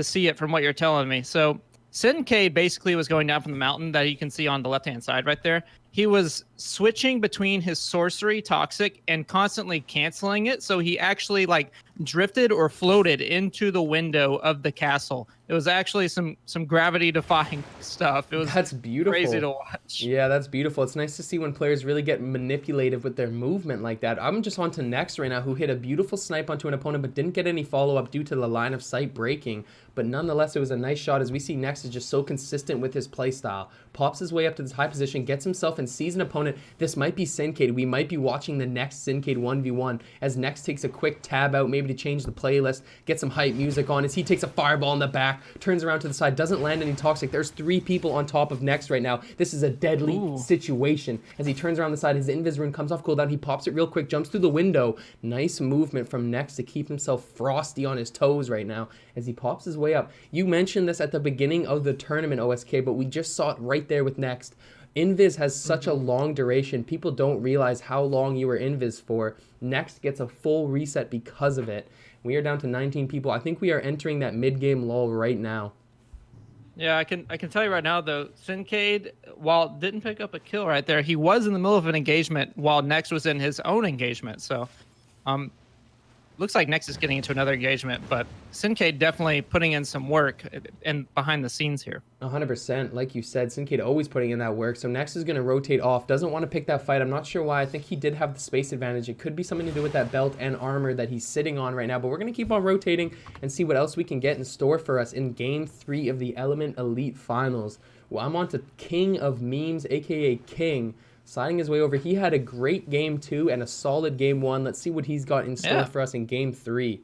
see it from what you're telling me. So Syncade basically was going down from the mountain that you can see on the left-hand side right there. He was switching between his sorcery, Toxic, and constantly canceling it. So he actually like drifted or floated into the window of the castle. It was actually some gravity-defying stuff. It was That's beautiful. Crazy to watch. Yeah, that's beautiful. It's nice to see when players really get manipulative with their movement like that. I'm just on to Next right now, who hit a beautiful snipe onto an opponent but didn't get any follow-up due to the line of sight breaking. But nonetheless, it was a nice shot as we see Next is just so consistent with his playstyle. Pops his way up to this high position, gets himself and sees an opponent. This might be Syncade. We might be watching the next Syncade 1v1 as Next takes a quick tab out, maybe to change the playlist, get some hype music on as he takes a fireball in the back, turns around to the side, doesn't land any Toxic. There's 3 people on top of Next right now. This is a deadly situation. As he turns around the side, his invis rune comes off cooldown. He pops it real quick, jumps through the window. Nice movement from Next to keep himself frosty on his toes right now as he pops his way up. You mentioned this at the beginning of the tournament, OSK, but we just saw it right there with Next. Invis has such a long duration. People don't realize how long you were Invis for. Next gets a full reset because of it. We are down to 19 people. I think we are entering that mid-game lull right now. Yeah, I can tell you right now, though, Syncade, while didn't pick up a kill right there, he was in the middle of an engagement while Next was in his own engagement. So looks like Nex is getting into another engagement, but Sincade definitely putting in some work and behind the scenes here. 100%. Like you said, Sincade always putting in that work. So Nex is going to rotate off. Doesn't want to pick that fight. I'm not sure why. I think he did have the space advantage. It could be something to do with that belt and armor that he's sitting on right now. But we're going to keep on rotating and see what else we can get in store for us in Game 3 of the Element Elite Finals. Well, I'm on to King of Memes, a.k.a. King, sliding his way over. He had a great Game 2 and a solid Game 1. Let's see what he's got in store for us in Game 3.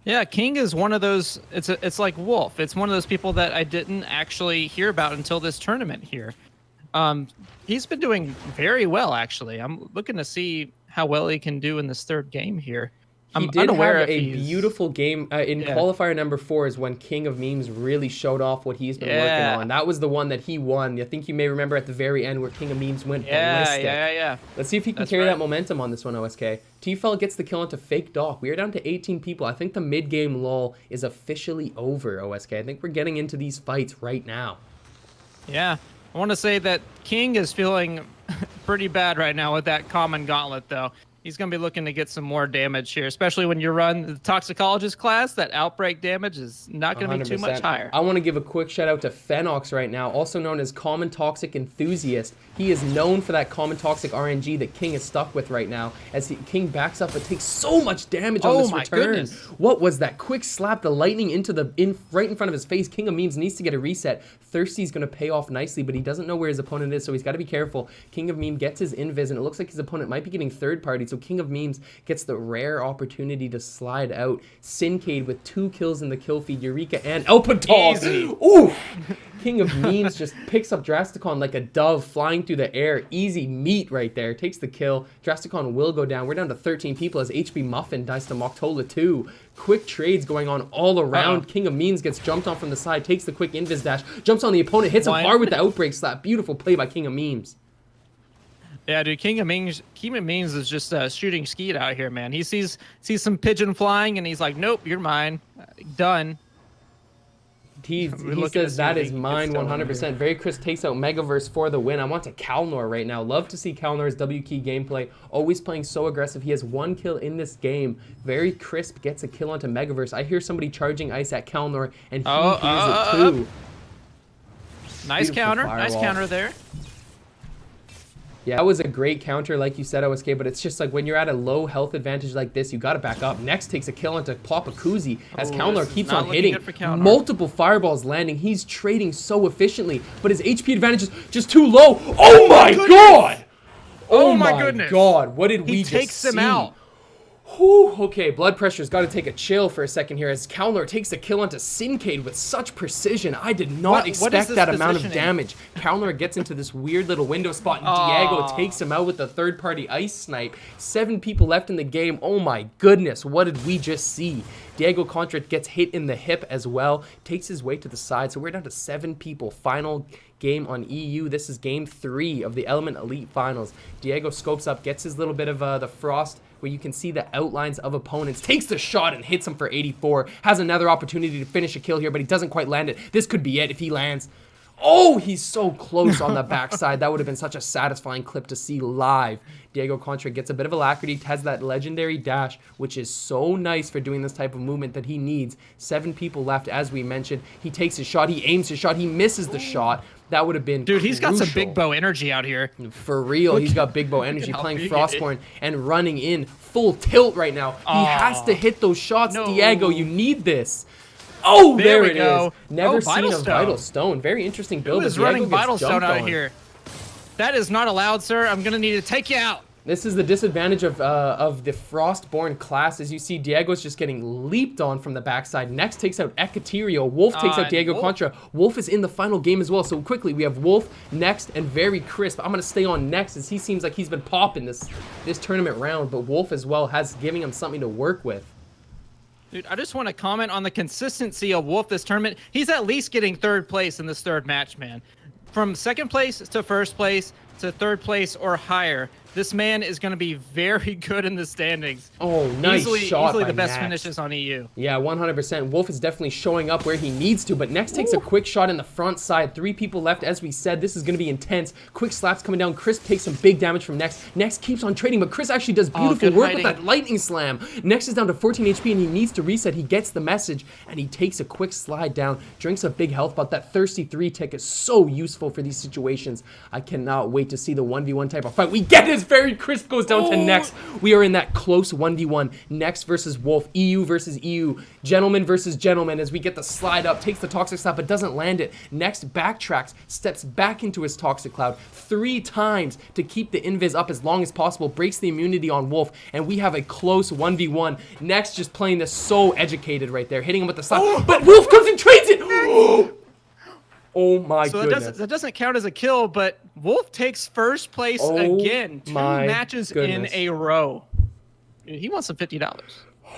Yeah, King is one of those, it's like Wolf. It's one of those people that I didn't actually hear about until this tournament here. He's been doing very well, actually. I'm looking to see how well he can do in this third game here. He did have a beautiful game in qualifier number 4 is when King of Memes really showed off what he's been working on. That was the one that he won. I think you may remember at the very end where King of Memes went ballistic. Let's see if he can carry that momentum on this one, OSK. T-Fel gets the kill onto Fake Doc. We are down to 18 people. I think the mid-game lull is officially over, OSK. I think we're getting into these fights right now. Yeah. I want to say that King is feeling pretty bad right now with that common gauntlet, though. He's going to be looking to get some more damage here, especially when you run the Toxicologist class. That outbreak damage is not going to be too much higher. I want to give a quick shout out to Phenox right now, also known as Common Toxic Enthusiast. He is known for that Common Toxic RNG that King is stuck with right now. As King backs up, but takes so much damage on this return. Goodness. What was that quick slap? The lightning into right in front of his face. King of Memes needs to get a reset. Thirsty's going to pay off nicely, but he doesn't know where his opponent is, so he's got to be careful. King of Meme gets his invis, and it looks like his opponent might be getting third party, so King of Memes gets the rare opportunity to slide out. Sincade with 2 kills in the kill feed. Eureka and Elpatal. Ooh! King of Memes just picks up Drasticon like a dove flying through the air. Easy meat right there. Takes the kill. Drasticon will go down. We're down to 13 people as HB Muffin dies to Moktola 2. Quick trades going on all around. King of Memes gets jumped on from the side. Takes the quick invis dash. Jumps on the opponent. Hits him hard with the outbreak slap. Beautiful play by King of Memes. Yeah, dude, King of Memes is just shooting skeet out here, man. He sees some pigeon flying, and he's like, nope, you're mine. Done. He says that is mine 100%. Very Chris takes out Megaverse for the win. I want to Kalnor right now. Love to see Kalnor's W key gameplay. Always playing so aggressive. He has 1 kill in this game. Very Crisp gets a kill onto Megaverse. I hear somebody charging ice at Kalnor, and he hears it too. Nice counter. Nice counter there. Yeah, that was a great counter, like you said, OSK, but it's just like when you're at a low health advantage like this, you got to back up. Next takes a kill onto Papakuzi as Kalnor keeps on hitting. Multiple fireballs landing. He's trading so efficiently, but his HP advantage is just too low. Oh my god! Oh my goodness. God, what did we just see? He takes him out. Whew, okay, blood pressure's got to take a chill for a second here as Kalnor takes a kill onto Sincade with such precision. I did not expect that amount of damage. Kalnor gets into this weird little window spot, and Diego takes him out with the third-party ice snipe. 7 people left in the game. Oh my goodness, what did we just see? Diego Contra gets hit in the hip as well, takes his way to the side, so we're down to 7 people. Final game on EU. This is game 3 of the Element Elite Finals. Diego scopes up, gets his little bit of the frost where you can see the outlines of opponents, takes the shot and hits him for 84, has another opportunity to finish a kill here, but he doesn't quite land it. This could be it if he lands. Oh, he's so close on the backside. That would have been such a satisfying clip to see live. Diego Contra gets a bit of alacrity, has that legendary dash, which is so nice for doing this type of movement that he needs. 7 people left, as we mentioned. He takes his shot, he aims his shot, he misses the shot. That would have been Dude, he's got some big bow energy out here. For real, he's got big bow energy, playing Frostborn and running in full tilt right now. He has to hit those shots, Diego. You need this. Oh, there it is. Never seen a Vital Stone. Very interesting build. Who is running Vital Stone out here? That is not allowed, sir. I'm going to need to take you out. This is the disadvantage of the Frostborn class. As you see, Diego's just getting leaped on from the backside. Next takes out Ekaterio. Wolf takes out Diego Contra. Wolf is in the final game as well. So quickly, we have Wolf, Next, and Very Crisp. I'm going to stay on Next as he seems like he's been popping this tournament round. But Wolf as well has giving him something to work with. Dude, I just want to comment on the consistency of Wolf this tournament. He's at least getting 3rd place in this 3rd match, man. From 2nd place to 1st place, to 3rd place or higher, this man is going to be very good in the standings. Oh, nice shot Easily by the best Next. finishes on EU. Yeah, 100%. Wolf is definitely showing up where he needs to, but Next takes a quick shot in the front side. 3 people left. As we said, this is going to be intense. Quick slaps coming down. Chris takes some big damage from Next. Next keeps on trading, but Chris actually does beautiful work with that lightning slam. Next is down to 14 HP, and he needs to reset. He gets the message, and he takes a quick slide down, drinks a big health bot. That Thirsty 3 tick is so useful for these situations. I cannot wait to see the 1v1 type of fight. We get this very crisp goes down to Next. We are in that close 1v1. Next versus Wolf. EU versus EU. Gentleman versus gentleman as we get the slide up. Takes the Toxic Slap but doesn't land it. Next backtracks. Steps back into his Toxic Cloud 3 times to keep the invis up as long as possible. Breaks the immunity on Wolf. And we have a close 1v1. Next just playing this so educated right there. Hitting him with the slap. But Wolf comes and trades it! Oh my goodness. That doesn't count as a kill, but Wolf takes 1st place again. 2 matches in a row. Dude, he wants some $50.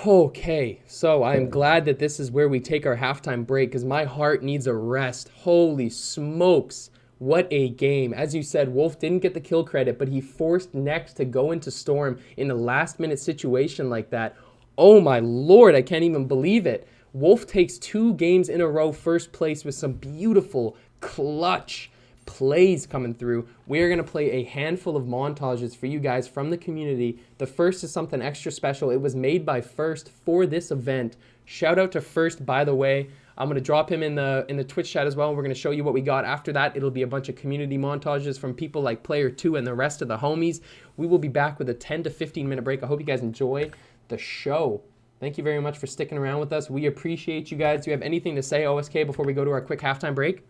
Okay, so I'm glad that this is where we take our halftime break because my heart needs a rest. Holy smokes. What a game. As you said, Wolf didn't get the kill credit, but he forced Next to go into Storm in a last-minute situation like that. Oh my lord, I can't even believe it. Wolf takes 2 games in a row 1st place with some beautiful clutch plays coming through. We are going to play a handful of montages for you guys from the community. The first is something extra special. It was made by First for this event. Shout out to First, by the way. I'm going to drop him in the Twitch chat as well. We're going to show you what we got. After that, it'll be a bunch of community montages from people like Player 2 and the rest of the homies. We will be back with a 10 to 15 minute break. I hope you guys enjoy the show. Thank you very much for sticking around with us. We appreciate you guys. Do you have anything to say, OSK, before we go to our quick halftime break?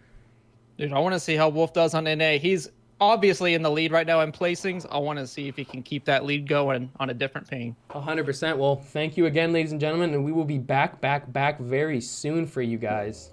Dude, I want to see how Wolf does on NA. He's obviously in the lead right now in placings. I want to see if he can keep that lead going on a different ping. 100%. Well, thank you again, ladies and gentlemen, and we will be back very soon for you guys.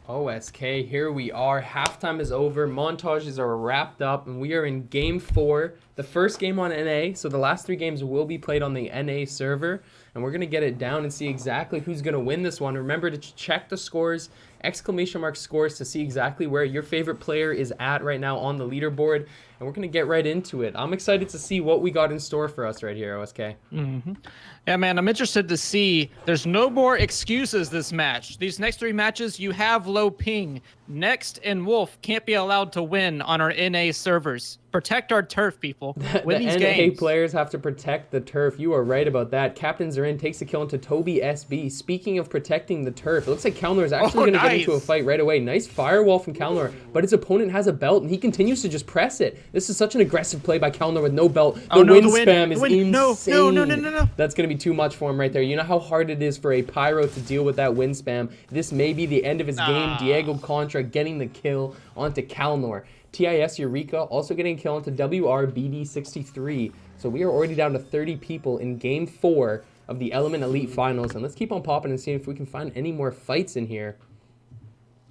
OSK, here we are. Halftime is over. Montages are wrapped up, and we are in Game 4. The first game on NA, so the last 3 games will be played on the NA server, and we're going to get it down and see exactly who's going to win this one. Remember to check the scores, !mark scores, to see exactly where your favorite player is at right now on the leaderboard, and we're going to get right into it. I'm excited to see what we got in store for us right here, OSK. Yeah, man, I'm interested to see. There's no more excuses this match. These next 3 matches, you have low ping. Next and Wolf can't be allowed to win on our NA servers. Protect our turf, people. Win these games. NA players have to protect the turf. You are right about that. Captain Zarin takes a kill into Toby SB. Speaking of protecting the turf, it looks like Kalnor is actually going to get into a fight right away. Nice firewall from Kalnor, but his opponent has a belt, and he continues to just press it. This is such an aggressive play by Kalnor with no belt. The wind spam is insane. No. That's going to be too much for him right there. You know how hard it is for a Pyro to deal with that wind spam. This may be the end of his game. Diego Contra getting the kill onto Kalnor. TIS Eureka also getting a kill onto WRBD63. So we are already down to 30 people in Game 4 of the Element Elite Finals. And let's keep on popping and seeing if we can find any more fights in here.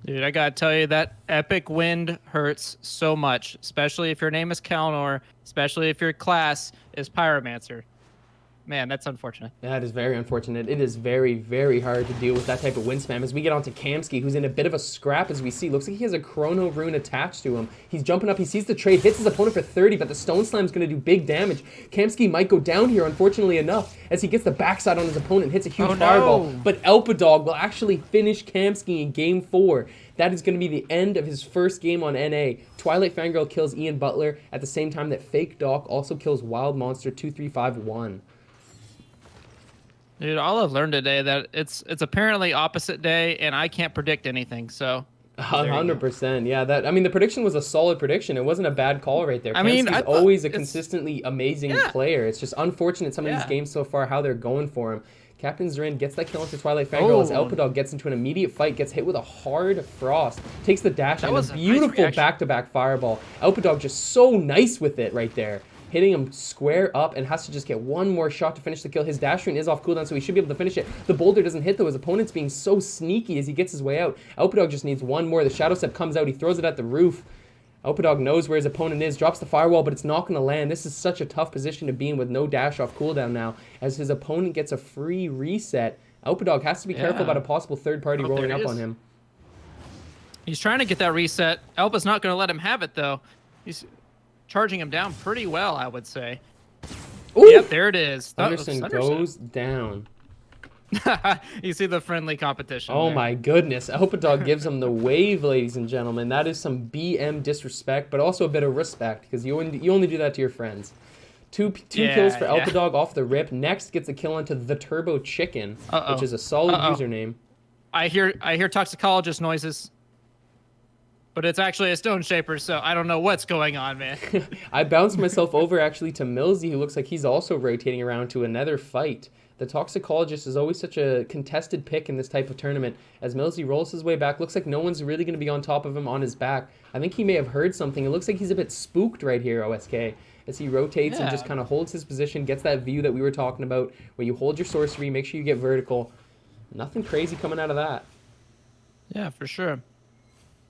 Dude, I gotta tell you, that epic wind hurts so much, especially if your name is Kalnor, especially if your class is Pyromancer. Man, that's unfortunate. That is very unfortunate. It is very, very hard to deal with that type of wind spam. As we get on to Kamsky, who's in a bit of a scrap as we see. Looks like he has a Chrono Rune attached to him. He's jumping up. He sees the trade, hits his opponent for 30, but the Stone Slam's going to do big damage. Kamsky might go down here, unfortunately enough, as he gets the backside on his opponent, hits a huge fireball. But Elpadog will actually finish Kamsky in Game 4. That is going to be the end of his first game on NA. Twilight Fangirl kills Ian Butler at the same time that Fake Doc also kills Wild Monster 2351. Dude, all I've learned today that it's apparently opposite day, and I can't predict anything. So 100%, yeah. I mean, the prediction was a solid prediction. It wasn't a bad call right there. I mean, Kamsky's always a consistently amazing player. It's just unfortunate some of these games so far how they're going for him. Captain Zarin gets that kill into Twilight Fangirl as Elpadog gets into an immediate fight, gets hit with a hard frost, takes the dash and a beautiful back-to-back fireball. Elpadog just so nice with it right there. Hitting him square up and has to just get one more shot to finish the kill. His dash rune is off cooldown, so he should be able to finish it. The boulder doesn't hit, though. His opponent's being so sneaky as he gets his way out. Elpadog just needs one more. The Shadow Step comes out. He throws it at the roof. Alpadog knows where his opponent is, drops the firewall, but it's not going to land. This is such a tough position to be in with no dash off cooldown now, as his opponent gets a free reset. Alpadog has to be careful about a possible third party rolling up on him. He's trying to get that reset. Alpa's not going to let him have it, though. He's charging him down pretty well, I would say. Ooh! Yep, there it is. Thunderson goes down. You see the friendly competition. Oh my goodness. Alpadog gives him the wave, ladies and gentlemen. That is some BM disrespect, but also a bit of respect, because you only do that to your friends. Two kills for Alpadog off the rip. Next gets a kill onto the Turbo Chicken, which is a solid username. I hear toxicologist noises. But it's actually a Stone Shaper, so I don't know what's going on, man. I bounced myself over, actually, to Millsy, who looks like he's also rotating around to another fight. The Toxicologist is always such a contested pick in this type of tournament. As Millsy rolls his way back, looks like no one's really going to be on top of him on his back. I think he may have heard something. It looks like he's a bit spooked right here, OSK, as he rotates and just kind of holds his position, gets that view that we were talking about, where you hold your sorcery, make sure you get vertical. Nothing crazy coming out of that. Yeah, for sure.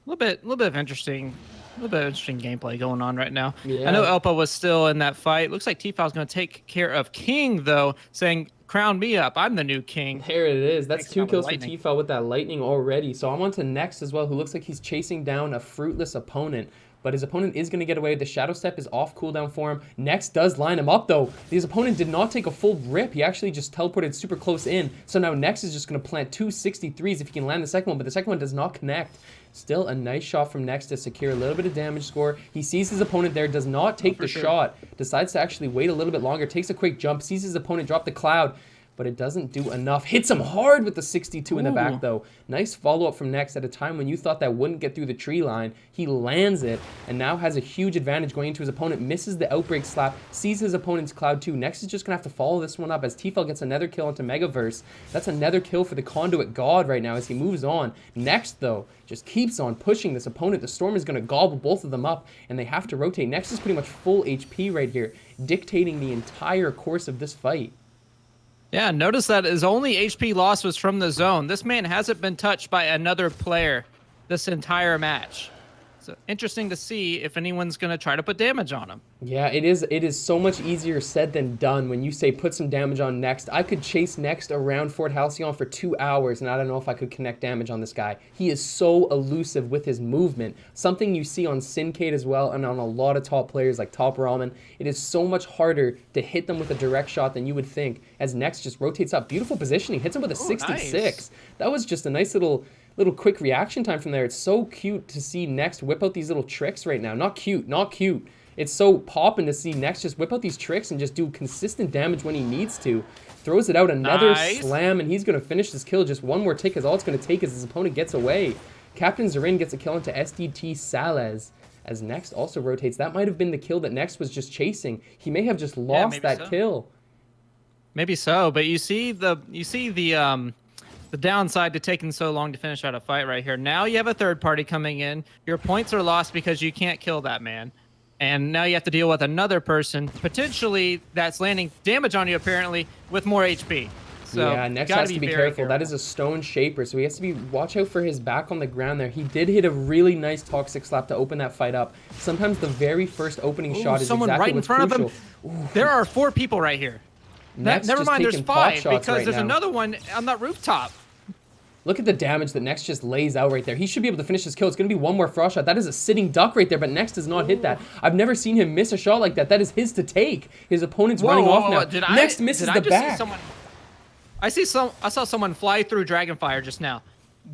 A little bit of interesting gameplay going on right now. Yeah. I know Elpa was still in that fight. Looks like T-File's going to take care of King, though, saying, crown me up. I'm the new king. There it is. That's 2 kills for T-File with that lightning already. So I'm on to Next as well, who looks like he's chasing down a fruitless opponent. But his opponent is going to get away. The Shadow Step is off cooldown for him. Next does line him up, though. His opponent did not take a full rip. He actually just teleported super close in. So now Next is just going to plant 2 63s if he can land the second one, but the second one does not connect. Still a nice shot from Next to secure a little bit of damage score. He sees his opponent there, does not take the shot, decides to actually wait a little bit longer, takes a quick jump, sees his opponent drop the cloud, but it doesn't do enough. Hits him hard with the 62 in the back, though. Nice follow-up from Next at a time when you thought that wouldn't get through the tree line. He lands it and now has a huge advantage going into his opponent. Misses the Outbreak slap, sees his opponent's cloud too. Next is just going to have to follow this one up as T-File gets another kill into Megaverse. That's another kill for the Conduit God right now as he moves on. Next, though, just keeps on pushing this opponent. The Storm is going to gobble both of them up, and they have to rotate. Next is pretty much full HP right here, dictating the entire course of this fight. Yeah, notice that his only HP loss was from the zone. This man hasn't been touched by another player this entire match. So interesting to see if anyone's going to try to put damage on him. Yeah, it is so much easier said than done when you say put some damage on Next. I could chase Next around Fort Halcyon for 2 hours, and I don't know if I could connect damage on this guy. He is so elusive with his movement. Something you see on Syncade as well, and on a lot of top players like Top Ramen. It is so much harder to hit them with a direct shot than you would think, as Next just rotates up. Beautiful positioning, hits him with a 66. Nice. That was just a nice little quick reaction time from there. It's so cute to see Next whip out these little tricks right now. Not cute. It's so poppin' to see Next just whip out these tricks and just do consistent damage when he needs to. Throws it out, another slam, and he's going to finish this kill. Just one more tick, as all it's going to take is his opponent gets away. Captain Zarin gets a kill into SDT Salez, as Next also rotates. That might have been the kill that Next was just chasing. He may have just lost that kill. Maybe so, but you see the downside to taking so long to finish out a fight right here. Now you have a third party coming in. Your points are lost because you can't kill that man. And now you have to deal with another person, potentially, that's landing damage on you, apparently, with more HP. So yeah, Next has to be careful. That is a Stone Shaper, so he has to watch out for his back on the ground there. He did hit a really nice Toxic Slap to open that fight up. Sometimes the very first opening shot is exactly what's crucial. Right in front of him. There are 4 people right here. Never mind, there's 5, because there's another one on that rooftop. Look at the damage that Next just lays out right there. He should be able to finish this kill. It's going to be one more frost shot. That is a sitting duck right there, but Next does not hit that. I've never seen him miss a shot like that. That is his to take. His opponent's running off now. Next misses the back. I saw someone fly through Dragonfire just now.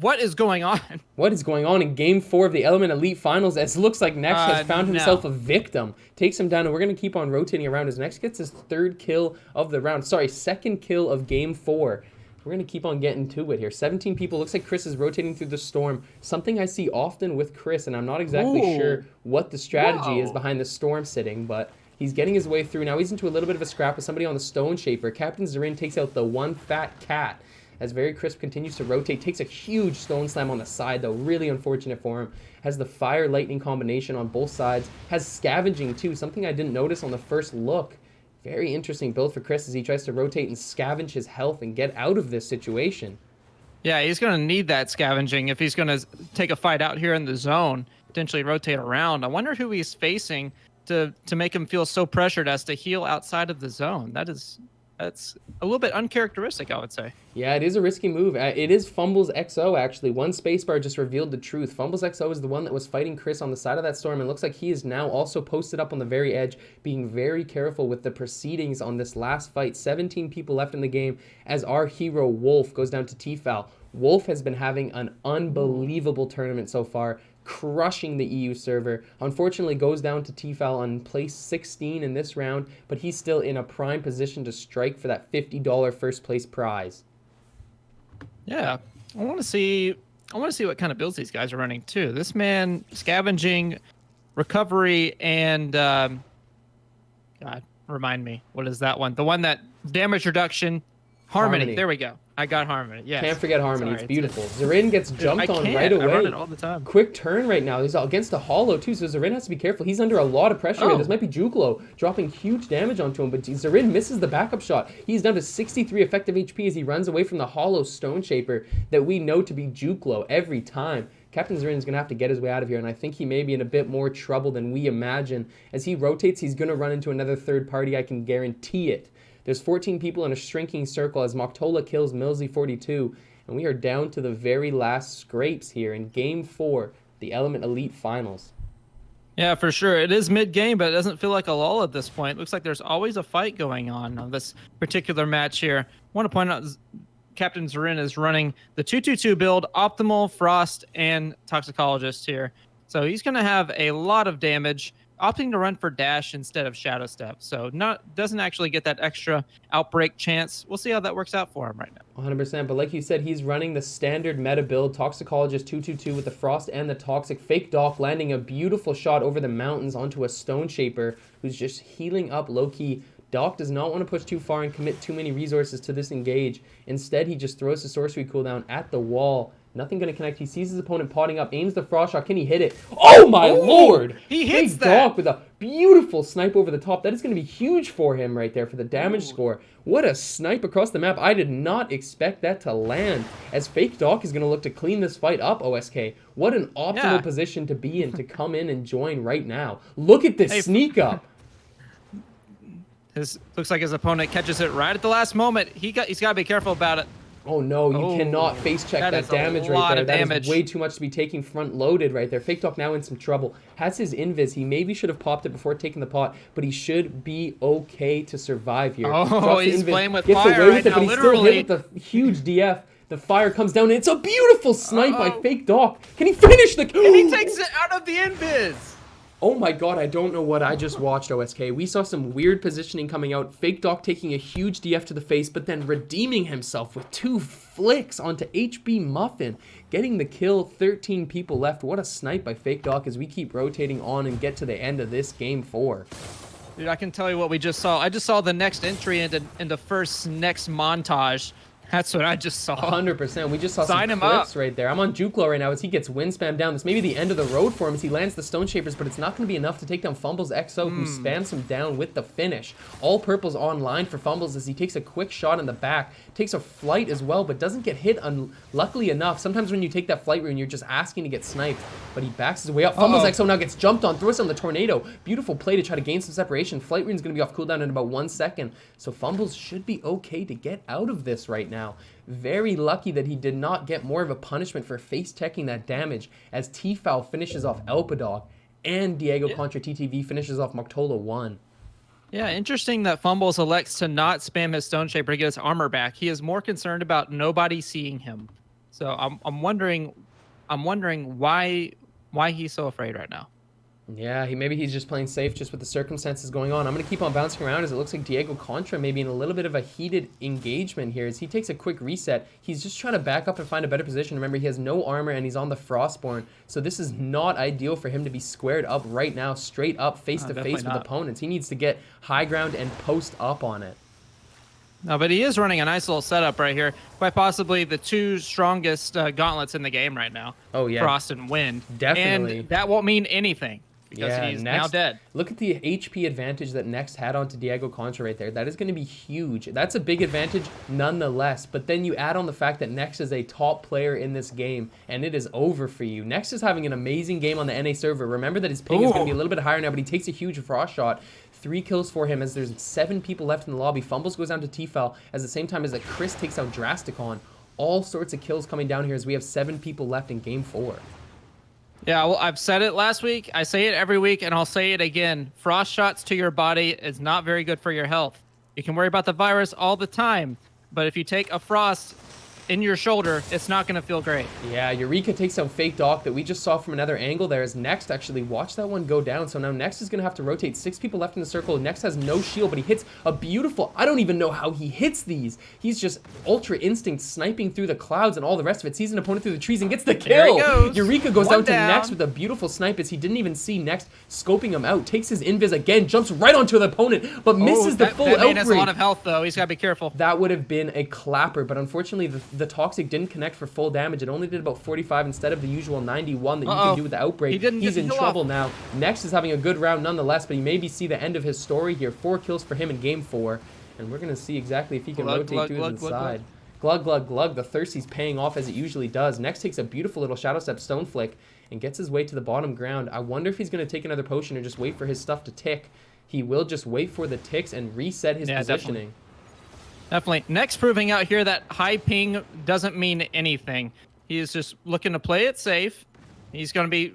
What is going on? What is going on in Game 4 of the Element Elite Finals? As it looks like Next has found himself a victim. Takes him down, and we're going to keep on rotating around as Next gets his 3rd kill of the round. Sorry, 2nd kill of Game 4. We're going to keep on getting to it here. 17 people. Looks like Chris is rotating through the storm. Something I see often with Chris, and I'm not exactly sure what the strategy is behind the storm sitting, but he's getting his way through. Now he's into a little bit of a scrap with somebody on the Stone Shaper. Captain Zarin takes out the one fat cat as Very Crisp continues to rotate. Takes a huge Stone Slam on the side, though. Really unfortunate for him. Has the Fire Lightning combination on both sides. Has Scavenging, too. Something I didn't notice on the first look. Very interesting build for Chris as he tries to rotate and scavenge his health and get out of this situation. Yeah, he's going to need that scavenging if he's going to take a fight out here in the zone, potentially rotate around. I wonder who he's facing to make him feel so pressured as to heal outside of the zone. That's a little bit uncharacteristic, I would say. Yeah, it is a risky move. It is Fumbles XO, actually. One spacebar just revealed the truth. Fumbles XO is the one that was fighting Chris on the side of that storm, and looks like he is now also posted up on the very edge, being very careful with the proceedings on this last fight. 17 people left in the game as our hero, Wolf, goes down to T-Foul. Wolf has been having an unbelievable tournament so far, crushing the EU server. Unfortunately goes down to T-Foul on place 16 in this round, but he's still in a prime position to strike for that $50 first place prize. Yeah, I want to see what kind of builds these guys are running too. This man scavenging, recovery, and God, remind me, what is that one? The one that damage reduction, harmony. There we go. I got harmony. Yeah. Can't forget harmony. Sorry, it's beautiful. Zarin gets jumped on right away. I run it all the time. Quick turn right now. He's against a hollow too, so Zarin has to be careful. He's under a lot of pressure here. This might be Juklo dropping huge damage onto him, but Zarin misses the backup shot. He's down to 63 effective HP as he runs away from the hollow Stone Shaper that we know to be Juklo every time. Captain Zarin is going to have to get his way out of here, and I think he may be in a bit more trouble than we imagine. As he rotates, he's going to run into another third party. I can guarantee it. There's 14 people in a shrinking circle as Moktola kills Millsy42, and we are down to the very last scrapes here in Game 4, the Element Elite Finals. Yeah, for sure. It is mid-game, but it doesn't feel like a lull at this point. It looks like there's always a fight going on this particular match here. I want to point out Captain Zarin is running the 2-2-2 build, Optimal, Frost, and Toxicologist here. So he's going to have a lot of damage, opting to run for dash instead of shadow step, so doesn't actually get that extra outbreak chance. We'll see how that works out for him right now. 100%, but like you said, he's running the standard meta build, Toxicologist 2-2-2 with the Frost and the Toxic. Fake Doc landing a beautiful shot over the mountains onto a Stone Shaper who's just healing up low-key. Doc does not want to push too far and commit too many resources to this engage. Instead, he just throws the sorcery cooldown at the wall. Nothing going to connect. He sees his opponent potting up, aims the frost shot. Can he hit it? Oh my lord! He hits Big that! Doc with a beautiful snipe over the top. That is going to be huge for him right there for the damage score. What a snipe across the map. I did not expect that to land. As Fake Doc is going to look to clean this fight up, OSK. What an optimal position to be in to come in and join right now. Look at this sneak up. Looks like his opponent catches it right at the last moment. He's got to be careful about it. Oh no, you cannot face check that damage right there. That is way too much to be taking front loaded right there. Fake Doc now in some trouble. Has his invis. He maybe should have popped it before taking the pot, but he should be okay to survive here. Oh, he's playing with fire right now, but he's still hit with the huge DF. The fire comes down, and it's a beautiful snipe by Fake Doc. Can he finish the... And he takes it out of the invis. Oh my god, I don't know what I just watched, OSK. We saw some weird positioning coming out. Fake Doc taking a huge DF to the face, but then redeeming himself with 2 flicks onto HB Muffin. Getting the kill, 13 people left. What a snipe by Fake Doc as we keep rotating on and get to the end of this Game 4. Dude, I can tell you what we just saw. I just saw the next entry into the first next montage. That's what I just saw. 100%. We just saw some clips right there. I'm on Juklo right now as he gets wind spam down. This may be the end of the road for him as he lands the Stone Shapers, but it's not going to be enough to take down Fumbles XO, who spams him down with the finish. All purple's online for Fumbles as he takes a quick shot in the back. Takes a flight as well, but doesn't get hit luckily enough. Sometimes when you take that flight rune, you're just asking to get sniped, but he backs his way up. Fumbles XO now gets jumped on, throws on the tornado. Beautiful play to try to gain some separation. Flight rune's going to be off cooldown in about 1 second, so Fumbles should be okay to get out of this right now. Very lucky that he did not get more of a punishment for face-teching that damage as T-Foul finishes off Elpadog and Diego contra TTV finishes off Moktola 1. Yeah, interesting that Fumbles elects to not spam his Stone Shaper to get his armor back. He is more concerned about nobody seeing him. So I'm wondering why he's so afraid right now. Yeah, maybe he's just playing safe just with the circumstances going on. I'm going to keep on bouncing around as it looks like Diego Contra maybe in a little bit of a heated engagement here as he takes a quick reset. He's just trying to back up and find a better position. Remember, he has no armor and he's on the Frostborn, so this is not ideal for him to be squared up right now, straight up, face-to-face with opponents. He needs to get high ground and post up on it. No, but he is running a nice little setup right here. Quite possibly the 2 strongest gauntlets in the game right now. Oh, yeah. Frost and Wind. Definitely. And that won't mean anything. because he's now dead. Look at the HP advantage that Next had onto Diego Contra right there. That is going to be huge. That's a big advantage nonetheless. But then you add on the fact that Next is a top player in this game, and it is over for you. Next is having an amazing game on the NA server. Remember that his ping is going to be a little bit higher now, but he takes a huge frost shot. 3 kills for him as there's 7 people left in the lobby. Fumbles goes down to T-Fel at the same time as that Chris takes out Drasticon. All sorts of kills coming down here as we have 7 people left in game 4. Yeah, well, I've said it last week. I say it every week, and I'll say it again. Frost shots to your body is not very good for your health. You can worry about the virus all the time, but if you take a frost in your shoulder, it's not going to feel great. Yeah, Eureka takes out Fake Doc that we just saw from another angle there as Next actually watched that one go down. So now Next is going to have to rotate. 6 people left in the circle. Next has no shield, but he hits a beautiful... I don't even know how he hits these. He's just Ultra Instinct sniping through the clouds and all the rest of it. Sees an opponent through the trees and gets the kill. Eureka goes down to Next with a beautiful snipe as he didn't even see Next scoping him out. Takes his invis again, jumps right onto the opponent, but misses the full outbreak. That man has a lot of health, though. He's got to be careful. That would have been a clapper, but unfortunately the Toxic didn't connect for full damage. It only did about 45 instead of the usual 91 that you can do with the outbreak. He's in trouble now. Next is having a good round nonetheless, but he maybe see the end of his story here. 4 kills for him in game 4, and we're going to see exactly if he can rotate through the side. Glug, glug, glug. The Thirsty's paying off as it usually does. Next takes a beautiful little Shadow Step Stone Flick and gets his way to the bottom ground. I wonder if he's going to take another potion or just wait for his stuff to tick. He will just wait for the ticks and reset his positioning. Definitely. Next proving out here that high ping doesn't mean anything. He is just looking to play it safe. He's going to be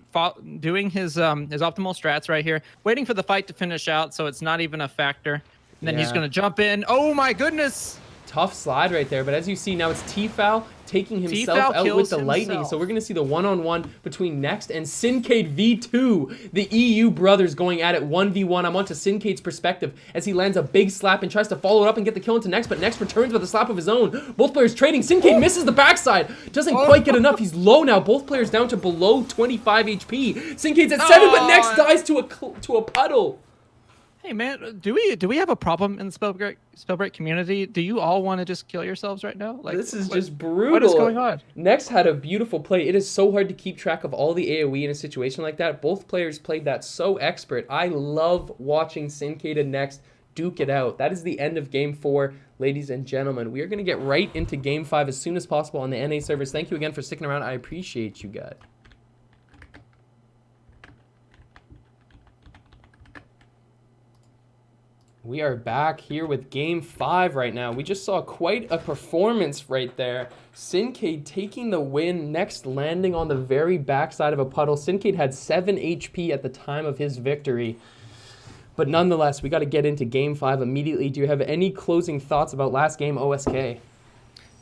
doing his optimal strats right here, waiting for the fight to finish out so it's not even a factor. And then he's going to jump in. Oh my goodness! Tough slide right there, but as you see now it's T-Foul taking himself out with the lightning. So we're going to see the one-on-one between Next and Syncade V2. The EU brothers going at it 1v1. I'm onto Syncade's perspective as he lands a big slap and tries to follow it up and get the kill into Next, but Next returns with a slap of his own. Both players trading. Syncade misses the backside. Doesn't quite get enough. He's low now. Both players down to below 25 HP. Syncade's at 7, but Next dies to a puddle. Hey man, do we have a problem in the Spellbreak community? Do you all want to just kill yourselves right now? Like, this is just brutal. What is going on? Next had a beautiful play. It is so hard to keep track of all the AoE in a situation like that. Both players played that so expert. I love watching Syncade and Next duke it out. That is the end of game 4, ladies and gentlemen. We are going to get right into game 5 as soon as possible on the NA servers. Thank you again for sticking around. I appreciate you guys. We are back here with game 5 right now. We just saw quite a performance right there. Syncade taking the win, Next landing on the very backside of a puddle. Syncade had 7 HP at the time of his victory. But nonetheless, we got to get into game 5 immediately. Do you have any closing thoughts about last game, OSK?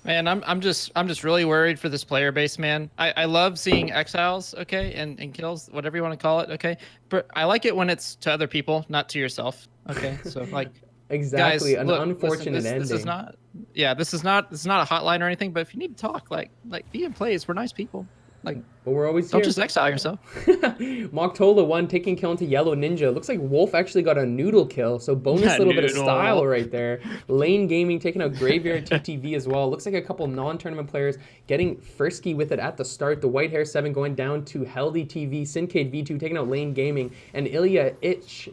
Man, I'm just really worried for this player base, man. I love seeing exiles, okay, and kills, whatever you want to call it, okay. But I like it when it's to other people, not to yourself, okay. So like, exactly, guys, an unfortunate ending. This is not, yeah, this is not a hotline or anything. But if you need to talk, like be in place. We're nice people. Like, but we're always don't here. just exile yourself. Moktola won, taking kill into Yellow Ninja. Looks like Wolf actually got a noodle kill, so bonus little bit of style right there. Lane Gaming taking out Graveyard TTV as well. Looks like a couple non-tournament players getting frisky with it at the start. The White Hair 7 going down to Healthy TV, Syncade V2 taking out Lane Gaming, and Ilya Itch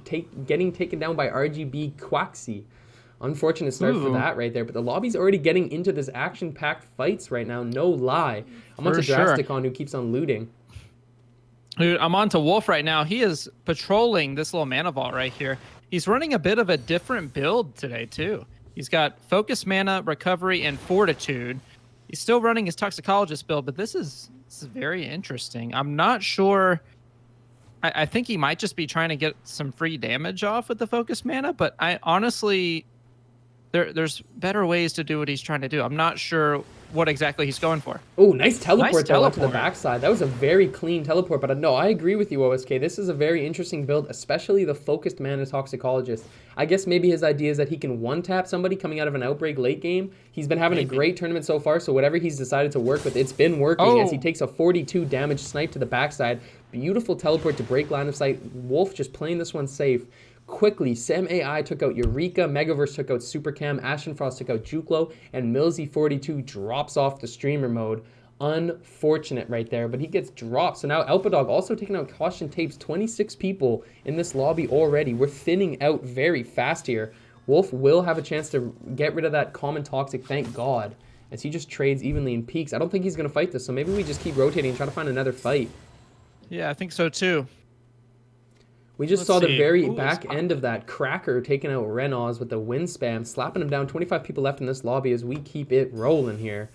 getting taken down by RGB Quaxi. Unfortunate start for that right there, but the lobby's already getting into this action-packed fights right now, no lie. I'm on to Drasticon, who keeps on looting. Dude, I'm on to Wolf right now. He is patrolling this little mana vault right here. He's running a bit of a different build today, too. He's got Focus Mana, Recovery, and Fortitude. He's still running his Toxicologist build, but this is very interesting. I'm not sure... I think he might just be trying to get some free damage off with the Focus Mana, but I honestly... There's better ways to do what he's trying to do. I'm not sure what exactly he's going for. Oh, nice teleport to the backside. That was a very clean teleport, but no, I agree with you, OSK. This is a very interesting build, especially the focused mana Toxicologist. I guess maybe his idea is that he can one-tap somebody coming out of an outbreak late game. He's been having a great tournament so far, so whatever he's decided to work with, it's been working as he takes a 42 damage snipe to the backside. Beautiful teleport to break line of sight. Wolf just playing this one safe. Quickly, Sem AI took out Eureka, Megaverse took out Supercam, Ashenfrost took out Juklo, and Millsy42 drops off the streamer mode. Unfortunate right there, but he gets dropped. So now Elpadog also taking out caution tapes. 26 people in this lobby already. We're thinning out very fast here. Wolf will have a chance to get rid of that common toxic, thank God, as he just trades evenly in peaks. I don't think he's going to fight this, so maybe we just keep rotating and try to find another fight. Yeah, I think so too. We just saw the very back end of that Cracker taking out Renoz with the wind spam, slapping him down. 25 people left in this lobby as we keep it rolling here.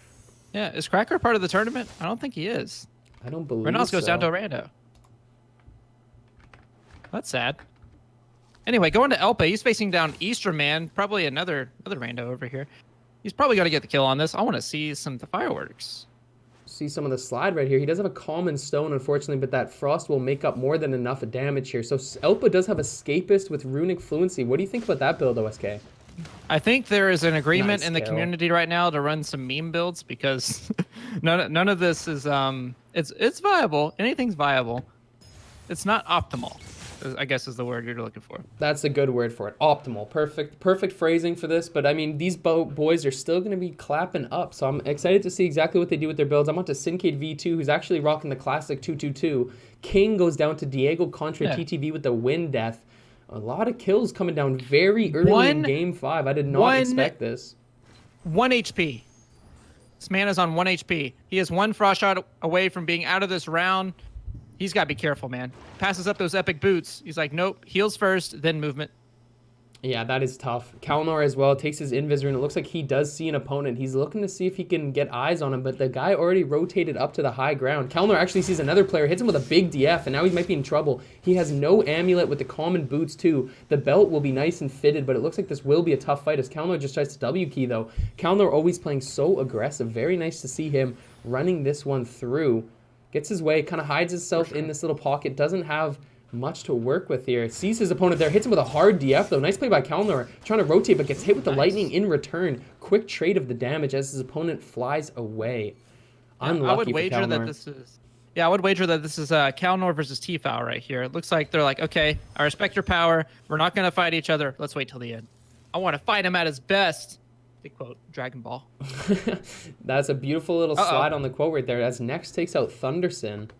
Yeah, is Cracker part of the tournament? I don't think he is. I don't believe Renoz goes down to Rando. That's sad. Anyway, going to Elpa, he's facing down Easterman, probably another Rando over here. He's probably going to get the kill on this. I want to see some of the fireworks. See some of the slide right here. He does have a common stone, unfortunately, but that frost will make up more than enough damage here. So Elpa does have Escapist with Runic Fluency. What do you think about that build, OSK? I think there is an agreement in the community right now to run some meme builds because none of this is it's viable. Anything's viable. It's not optimal, I guess is the word you're looking for. That's a good word for it. Optimal. Perfect phrasing for this. But I mean, these boys are still going to be clapping up. So I'm excited to see exactly what they do with their builds. I'm on to Syncade V2, who's actually rocking the classic 222. King goes down to Diego Contra TTV with the Wind Death. A lot of kills coming down very early in Game 5. I did not expect this. 1 HP. This man is on 1 HP. He is one frost shot away from being out of this round. He's got to be careful, man. Passes up those epic boots. He's like, nope, heals first, then movement. Yeah, that is tough. Kalnor as well takes his invisor, and it looks like he does see an opponent. He's looking to see if he can get eyes on him, but the guy already rotated up to the high ground. Kalnor actually sees another player, hits him with a big DF, and now he might be in trouble. He has no amulet with the common boots, too. The belt will be nice and fitted, but it looks like this will be a tough fight as Kalnor just tries to W key, though. Kalnor always playing so aggressive. Very nice to see him running this one through. Gets his way, kind of hides himself in this little pocket, doesn't have much to work with here. Sees his opponent there, hits him with a hard DF though. Nice play by Kalnor, trying to rotate, but gets hit with the lightning in return. Quick trade of the damage as his opponent flies away. Unlucky I would wager for Kalnor. that this is. Yeah, I would wager that this is Kalnor versus Tfal right here. It looks like they're like, okay, I respect your power. We're not going to fight each other. Let's wait till the end. I want to fight him at his best. Big quote, Dragon Ball. That's a beautiful little slide on the quote right there. As Next takes out Thunderson.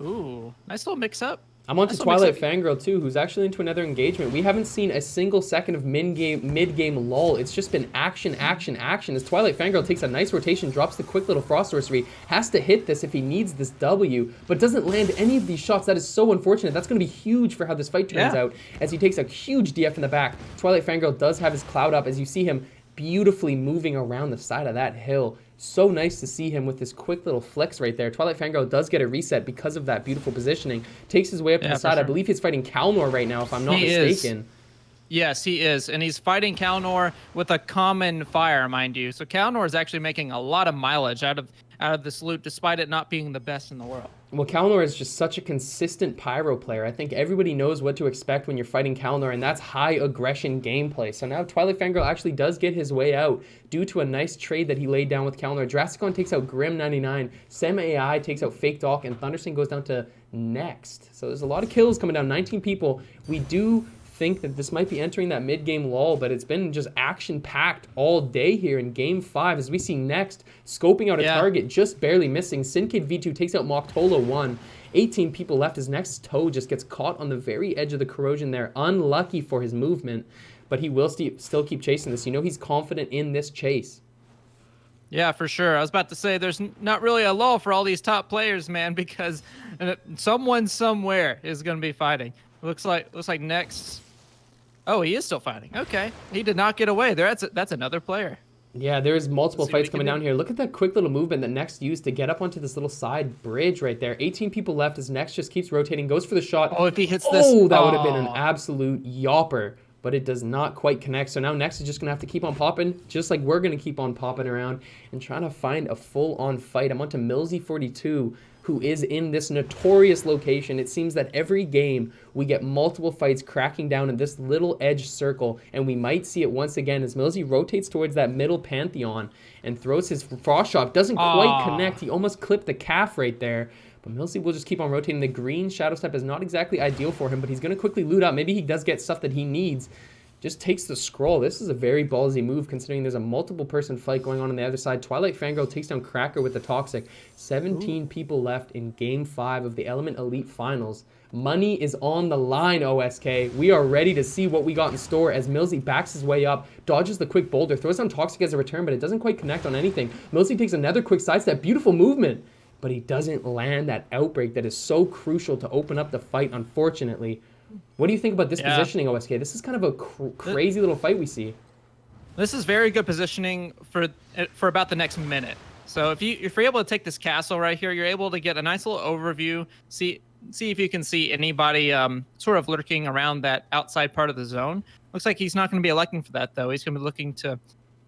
Ooh, nice little mix-up. I'm on to Twilight Fangirl too, who's actually into another engagement. We haven't seen a single second of mid-game lull. It's just been action, action, action. As Twilight Fangirl takes a nice rotation, drops the quick little Frost Sorcery, has to hit this if he needs this W, but doesn't land any of these shots. That is so unfortunate. That's going to be huge for how this fight turns out, as he takes a huge DF in the back. Twilight Fangirl does have his cloud up, as you see him beautifully moving around the side of that hill. So nice to see him with this quick little flex right there. Twilight Fangirl does get a reset because of that beautiful positioning. Takes his way up to the side. Sure. I believe he's fighting Kalnor right now, if I'm not mistaken. Yes, he is. And he's fighting Kalnor with a common fire, mind you. So Kalnor is actually making a lot of mileage out of this loot, despite it not being the best in the world. Well, Kalnor is just such a consistent pyro player. I think everybody knows what to expect when you're fighting Kalnor, and that's high aggression gameplay. So now Twilight Fangirl actually does get his way out due to a nice trade that he laid down with Kalnor. Drasticon takes out Grim99, Sem AI takes out Fake Doc, and Thunderson goes down to Next. So there's a lot of kills coming down, 19 people. We do think that this might be entering that mid-game lull, but it's been just action-packed all day here in Game 5 as we see Next scoping out a target, just barely missing. Syncade V2 takes out Moktola 1. 18 people left. His next toe just gets caught on the very edge of the corrosion there. Unlucky for his movement, but he will still keep chasing this. You know he's confident in this chase. Yeah, for sure. I was about to say there's not really a lull for all these top players, man, because someone somewhere is going to be fighting. Looks like Next. Oh, he is still fighting. Okay. He did not get away. That's another player. Yeah, there's multiple fights coming down here. Look at that quick little movement that Next used to get up onto this little side bridge right there. 18 people left as Next just keeps rotating, goes for the shot. Oh, if he hits this. Oh, that would have been an absolute yopper, but it does not quite connect. So now Next is just going to have to keep on popping, just like we're going to keep on popping around and trying to find a full-on fight. I'm on to Millsy42, who is in this notorious location. It seems that every game we get multiple fights cracking down in this little edge circle, and we might see it once again as Millsy rotates towards that middle Pantheon and throws his Frost Shot. Doesn't quite connect. He almost clipped the calf right there. But Millsy will just keep on rotating. The green Shadow Step is not exactly ideal for him, but he's going to quickly loot up. Maybe he does get stuff that he needs. just takes the scroll. This is a very ballsy move considering there's a multiple person fight going on the other side. Twilight Fangirl takes down Cracker with the Toxic. 17 people left in Game 5 of the Element Elite Finals. Money is on the line, OSK. We are ready to see what we got in store as Millsy backs his way up, dodges the quick boulder, throws down Toxic as a return, but it doesn't quite connect on anything. Millsy takes another quick sidestep. Beautiful movement, but he doesn't land that outbreak that is so crucial to open up the fight, unfortunately. What do you think about this positioning, OSK? This is kind of a crazy little fight we see. This is very good positioning for about the next minute. So if you're able to take this castle right here, you're able to get a nice little overview, see if you can see anybody sort of lurking around that outside part of the zone. Looks like he's not going to be electing for that, though. He's going to be looking to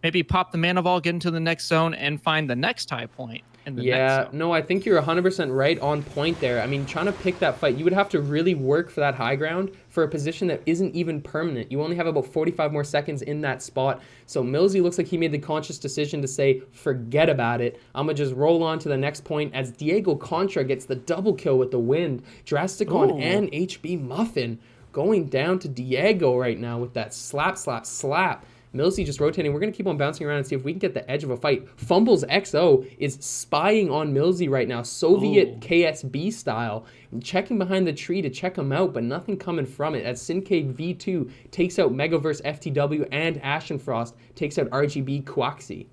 maybe pop the mana ball, get into the next zone, and find the next high point in the next zone. No, I think you're 100% right on point there. I mean, trying to pick that fight, you would have to really work for that high ground for a position that isn't even permanent. You only have about 45 more seconds in that spot. So Millsy looks like he made the conscious decision to say, forget about it. I'm going to just roll on to the next point as Diego Contra gets the double kill with the Wind. Drasticon and HB Muffin going down to Diego right now with that slap, slap, slap. Millsy just rotating. We're going to keep on bouncing around and see if we can get the edge of a fight. Fumbles XO is spying on Millsy right now, Soviet KSB style, checking behind the tree to check him out, but nothing coming from it as Syncade V2 takes out Megaverse FTW and Ashenfrost takes out RGB Quaxi.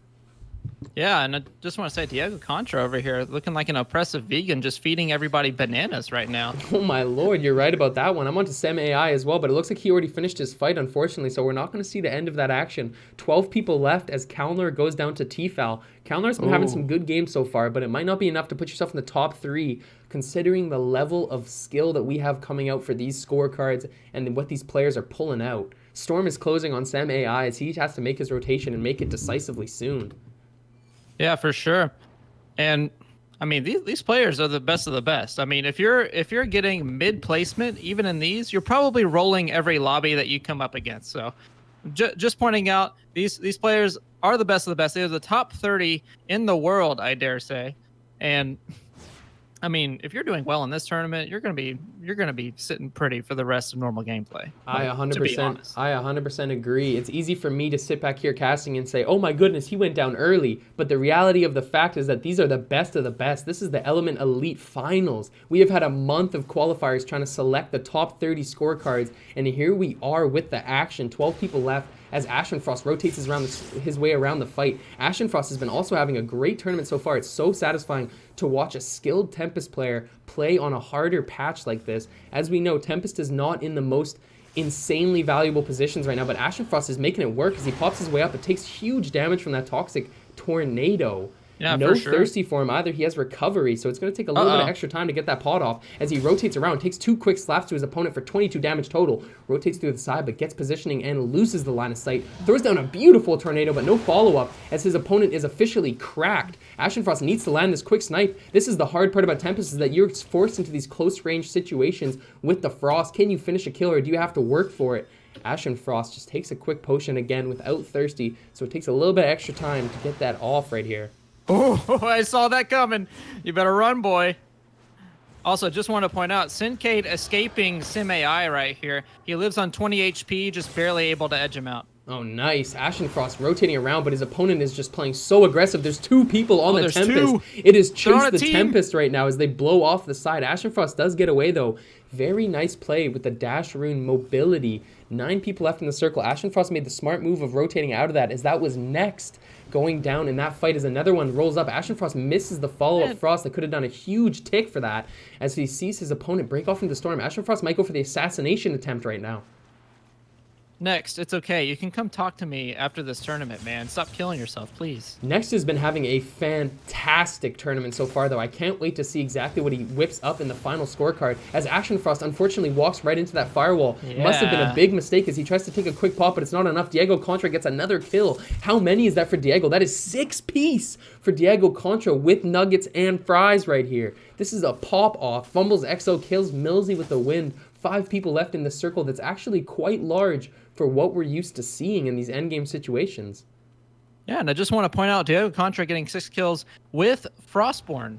Yeah, and I just want to say, Diego Contra over here looking like an oppressive vegan, just feeding everybody bananas right now. Oh my lord, you're right about that one. I'm on to Sem AI as well, but it looks like he already finished his fight, unfortunately, so we're not going to see the end of that action. 12 people left as Kalner goes down to Tfal. Kalner's been having some good games so far, but it might not be enough to put yourself in the top 3, considering the level of skill that we have coming out for these scorecards and what these players are pulling out. Storm is closing on Sem AI as he has to make his rotation and make it decisively soon. Yeah, for sure. And I mean, these players are the best of the best. I mean, if you're getting mid placement, even in these, you're probably rolling every lobby that you come up against. So just pointing out, these players are the best of the best. They're the top 30 in the world, I dare say. And I mean, if you're doing well in this tournament, you're gonna be sitting pretty for the rest of normal gameplay. I 100% agree. It's easy for me to sit back here casting and say, "Oh my goodness, he went down early." But the reality of the fact is that these are the best of the best. This is the Element Elite Finals. We have had a month of qualifiers trying to select the top 30 scorecards, and here we are with the action. 12 people left as Ashenfrost rotates his way around the fight. Ashenfrost has been also having a great tournament so far. It's so satisfying to watch a skilled Tempest player play on a harder patch like this. As we know, Tempest is not in the most insanely valuable positions right now, but Ashenfrost is making it work as he pops his way up. It takes huge damage from that Toxic Tornado. Yeah, no for sure. Thirsty for him either. He has recovery, so it's going to take a little bit of extra time to get that pot off as he rotates around, takes 2 quick slaps to his opponent for 22 damage total, rotates through the side, but gets positioning and loses the line of sight, throws down a beautiful tornado, but no follow-up as his opponent is officially cracked. Ashenfrost needs to land this quick snipe. This is the hard part about Tempest, is that you're forced into these close-range situations with the Frost. Can you finish a kill, or do you have to work for it? Ashenfrost just takes a quick potion again without Thirsty, so it takes a little bit of extra time to get that off right here. Oh, I saw that coming. You better run, boy. Also, just want to point out, Syncade escaping Sim AI right here. He lives on 20 HP, just barely able to edge him out. Oh, nice. Ashenfrost rotating around, but his opponent is just playing so aggressive. There's 2 people on the Tempest. 2. It is Chase the Tempest right now as they blow off the side. Ashenfrost does get away, though. Very nice play with the Dash Rune mobility. 9 people left in the circle. Ashenfrost made the smart move of rotating out of that as that was next going down in that fight as another one rolls up. Ashenfrost misses the follow-up Frost that could have done a huge tick for that as he sees his opponent break off into the storm. Ashenfrost might go for the assassination attempt right now. Next, it's okay. You can come talk to me after this tournament, man. Stop killing yourself, please. Next has been having a fantastic tournament so far, though. I can't wait to see exactly what he whips up in the final scorecard as Ashenfrost unfortunately walks right into that firewall. Yeah. Must have been a big mistake as he tries to take a quick pop, but it's not enough. Diego Contra gets another kill. How many is that for Diego? That is 6 piece for Diego Contra with nuggets and fries right here. This is a pop-off. Fumbles XO, kills Millsy with the Wind. 5 people left in the circle that's actually quite large for what we're used to seeing in these endgame situations. Yeah, and I just want to point out Diego Contra getting 6 kills with Frostborn.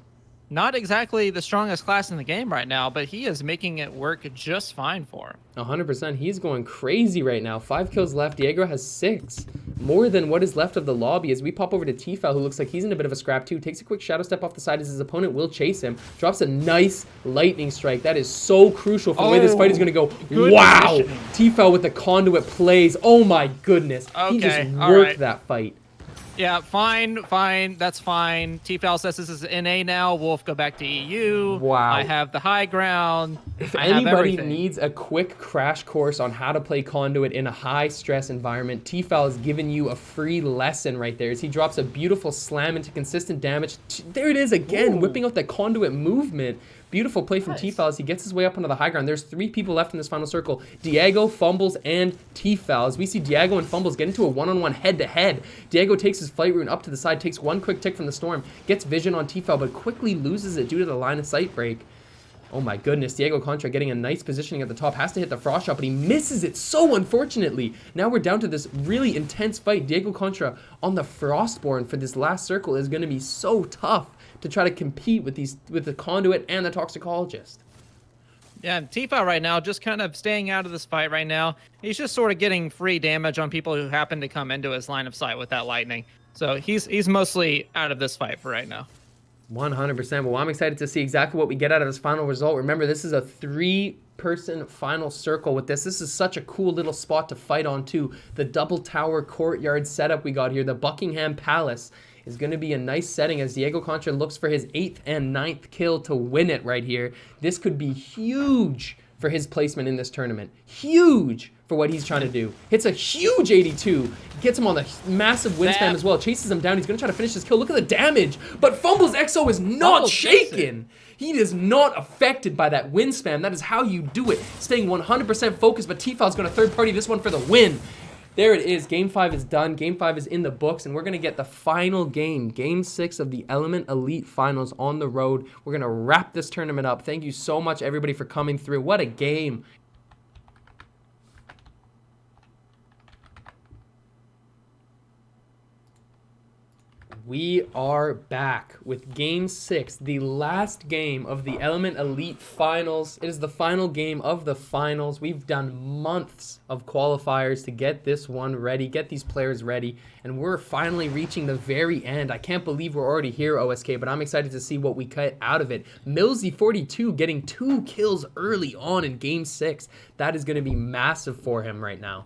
not exactly the strongest class in the game right now, but he is making it work just fine for him. 100%. He's going crazy right now. 5 kills left. Diego has 6. More than what is left of the lobby as we pop over to Tfal, who looks like he's in a bit of a scrap too. Takes a quick shadow step off the side as his opponent will chase him. Drops a nice lightning strike. That is so crucial for the way this fight is going to go. Wow! Tfal with the conduit plays. Oh my goodness. Okay, he just worked that fight. Yeah, fine, that's fine. Tfal says this is NA now. Wolf, go back to EU. Wow. I have the high ground. If anybody needs a quick crash course on how to play Conduit in a high-stress environment, Tfal has given you a free lesson right there as he drops a beautiful slam into consistent damage. There it is again, whipping out that Conduit movement. Beautiful play from Tfal as he gets his way up onto the high ground. There's 3 people left in this final circle. Diego, Fumbles, and Tfal. As we see Diego and Fumbles get into a one-on-one head-to-head. Diego takes his flight rune up to the side, takes one quick tick from the storm, gets vision on Tfal, but quickly loses it due to the line of sight break. Oh my goodness, Diego Contra getting a nice positioning at the top, has to hit the frost shot, but he misses it so unfortunately. Now we're down to this really intense fight. Diego Contra on the Frostborn for this last circle is going to be so tough to try to compete with the Conduit and the Toxicologist. Yeah, and Tfal right now just kind of staying out of this fight right now. He's just sort of getting free damage on people who happen to come into his line of sight with that lightning. So he's mostly out of this fight for right now. 100%. Well, I'm excited to see exactly what we get out of this final result. Remember, this is a 3-person final circle with this. This is such a cool little spot to fight on too. The double tower courtyard setup we got here, the Buckingham Palace, is going to be a nice setting as Diego Contra looks for his 8th and 9th kill to win it right here. This could be huge for his placement in this tournament. Huge for what he's trying to do. Hits a huge 82. Gets him on the massive wind spam as well. Chases him down. He's going to try to finish this kill. Look at the damage. But Fumbles EXO is not shaken. He is not affected by that wind spam. That is how you do it. Staying 100% focused, but Tfal's going to third party this one for the win. There it is. Game 5 is done. Game 5 is in the books, and we're going to get the final game, Game 6 of the Element Elite Finals on the road. We're going to wrap this tournament up. Thank you so much, everybody, for coming through. What a game. We are back with Game 6, the last game of the Element Elite Finals. It is the final game of the finals. We've done months of qualifiers to get this one ready, get these players ready, and we're finally reaching the very end. I can't believe we're already here, OSK, but I'm excited to see what we cut out of it. Millsy42 getting 2 kills early on in Game 6. That is going to be massive for him right now.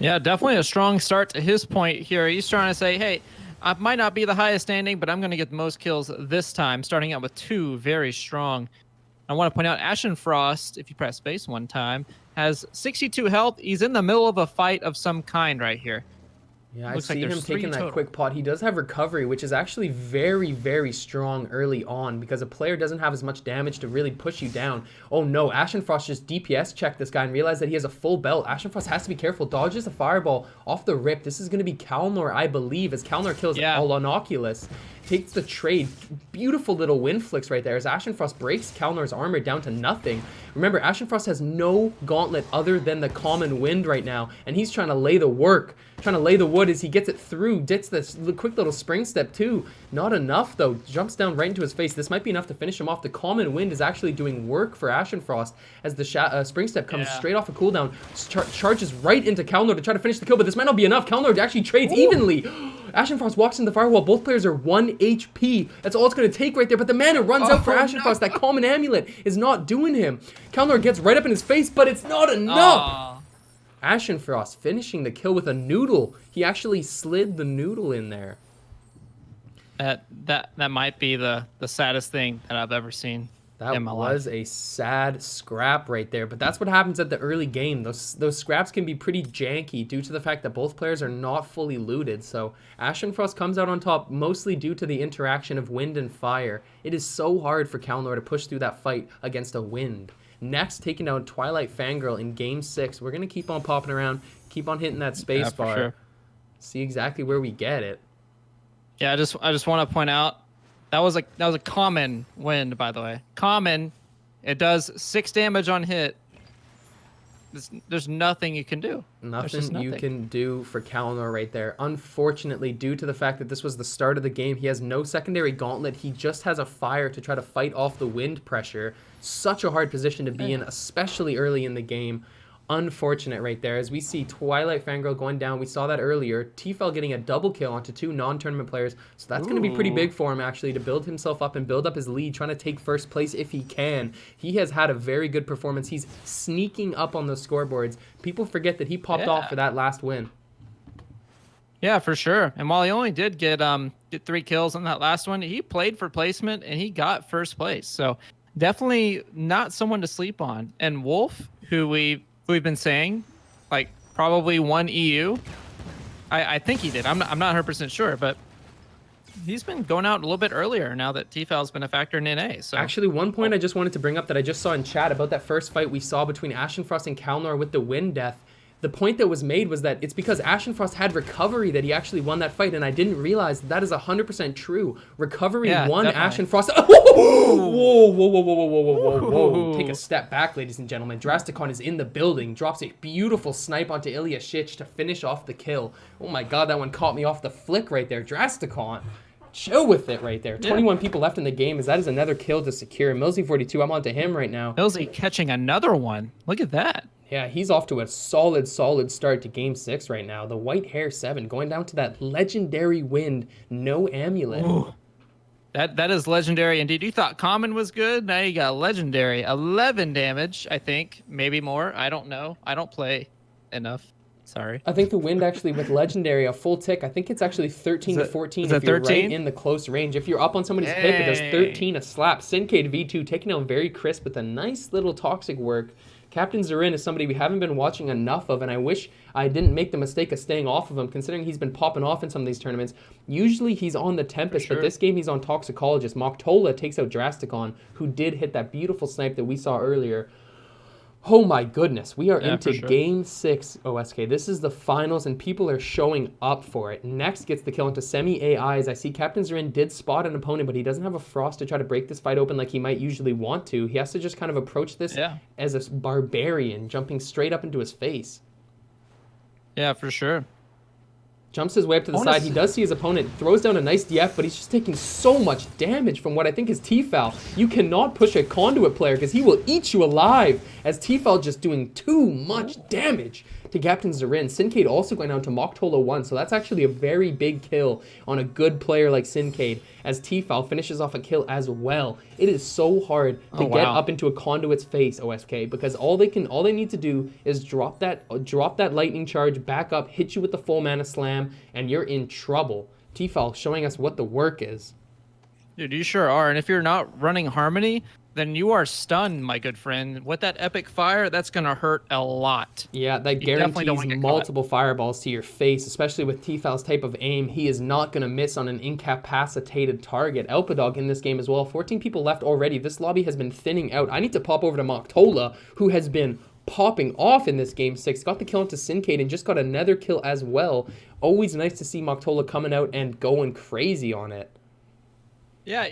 Yeah, definitely a strong start to his point here. He's trying to say, hey, I might not be the highest standing, but I'm going to get the most kills this time, starting out with 2 very strong. I want to point out Ashen Frost, if you press space one time, has 62 health. He's in the middle of a fight of some kind right here. Yeah, I see him taking that quick pot. He does have recovery, which is actually very, very strong early on because a player doesn't have as much damage to really push you down. Oh no, Ashen Frost just DPS checked this guy and realized that he has a full belt. Ashen Frost has to be careful. Dodges a fireball off the rip. This is going to be Kalnor, I believe, as Kalnor kills Alonoculus. Takes the trade. Beautiful little wind flicks right there as Ashen Frost breaks Kalnor's armor down to nothing. Remember, Ashen Frost has no gauntlet other than the common wind right now, and he's trying to lay the work, trying to lay the wood as he gets it through. Gets this quick little spring step too. Not enough though. Jumps down right into his face. This might be enough to finish him off. The common wind is actually doing work for Ashen Frost as the spring step comes straight off a cooldown. Charges right into Kalnor to try to finish the kill, but this might not be enough. Kalnor actually trades evenly. Ashen Frost walks into the firewall. Both players are 1 HP. That's all it's going to take right there. But the mana runs out for Ashen Frost. That common amulet is not doing him. Kalnor gets right up in his face, but it's not enough. Ashen Frost finishing the kill with a noodle. He actually slid the noodle in there. That might be the saddest thing that I've ever seen. That was a sad scrap right there, but that's what happens at the early game. Those scraps can be pretty janky due to the fact that both players are not fully looted. So Ashen Frost comes out on top mostly due to the interaction of wind and fire. It is so hard for Kalnor to push through that fight against a wind. Next, taking down Twilight Fangirl in Game 6. We're going to keep on popping around, keep on hitting that space bar. Sure. See exactly where we get it. Yeah, I just want to point out, that was a common wind, by the way. Common. It does 6 damage on hit. there's nothing you can do. Nothing you can do for Kalnor right there. Unfortunately, due to the fact that this was the start of the game, he has no secondary gauntlet. He just has a fire to try to fight off the wind pressure. Such a hard position to be in, especially early in the game. Unfortunate right there. As we see Twilight Fangirl going down, we saw that earlier. T-Fel getting a double kill onto 2 non-tournament players. So that's going to be pretty big for him, actually, to build himself up and build up his lead, trying to take first place if he can. He has had a very good performance. He's sneaking up on those scoreboards. People forget that he popped off for that last win. Yeah, for sure. And while he only did get 3 kills on that last one, he played for placement and he got first place. So definitely not someone to sleep on. And Wolf, who we've been saying, like, probably won EU. I think he did. I'm not 100% sure, but he's been going out a little bit earlier now that T-Fal's been a factor in NA. So actually, one point I just wanted to bring up that I just saw in chat about that first fight we saw between Ashenfrost and Kalnor with the wind death. The point that was made was that it's because Ashenfrost had recovery that he actually won that fight, and I didn't realize that is 100% true. Recovery won definitely. Ashenfrost. Whoa. Take a step back, ladies and gentlemen. Drasticon is in the building, drops a beautiful snipe onto Ilya Shich to finish off the kill. Oh my god, that one caught me off the flick right there. Drasticon. Chill with it right there. 21 people left in the game. That is another kill to secure. Millsy42, I'm on to him right now. Millsy catching another one. Look at that. Yeah, he's off to a solid start to Game 6 right now. The White Hair 7 going down to that legendary wind, no amulet. Ooh. That is legendary indeed. You thought common was good. Now you got legendary. 11 damage, I think. Maybe more. I don't know. I don't play enough. Sorry. I think the wind actually with legendary, a full tick, I think it's actually 13 to 14 if you're 13? Right in the close range. If you're up on somebody's hip, it does 13 a slap. Syncade V2 taking out very crisp with a nice little toxic work. Captain Zarin is somebody we haven't been watching enough of, and I wish I didn't make the mistake of staying off of him, considering he's been popping off in some of these tournaments. Usually he's on the Tempest, but this game he's on Toxicologist. Moktola takes out Drasticon, who did hit that beautiful snipe that we saw earlier. Oh my goodness, we are into Game 6, OSK. This is the finals, and people are showing up for it. Next gets the kill into semi-AIs. I see Captain Zarin did spot an opponent, but he doesn't have a frost to try to break this fight open like he might usually want to. He has to just kind of approach this as a barbarian, jumping straight up into his face. Yeah, for sure. Jumps his way up to the side. He does see his opponent, throws down a nice DF, but he's just taking so much damage from what I think is T-Foul. You cannot push a conduit player because he will eat you alive, as T-Foul just doing too much damage to Captain Zarin. Syncade also going down to Moktola 1, so that's actually a very big kill on a good player like Syncade, as T-Foul finishes off a kill as well. It is so hard to get up into a conduit's face, OSK, because all they need to do is drop that lightning charge back up, hit you with the full mana slam, and you're in trouble. T-Foul showing us what the work is. Dude, you sure are. And if you're not running Harmony, then you are stunned, my good friend. With that epic fire, that's going to hurt a lot. Yeah, that guarantees multiple fireballs to your face, especially with T-Foul's type of aim. He is not going to miss on an incapacitated target. Elpadog in this game as well. 14 people left already. This lobby has been thinning out. I need to pop over to Moktola, who has been popping off in this Game 6. Got the kill into Syncade and just got another kill as well. Always nice to see Moktola coming out and going crazy on it. Yeah,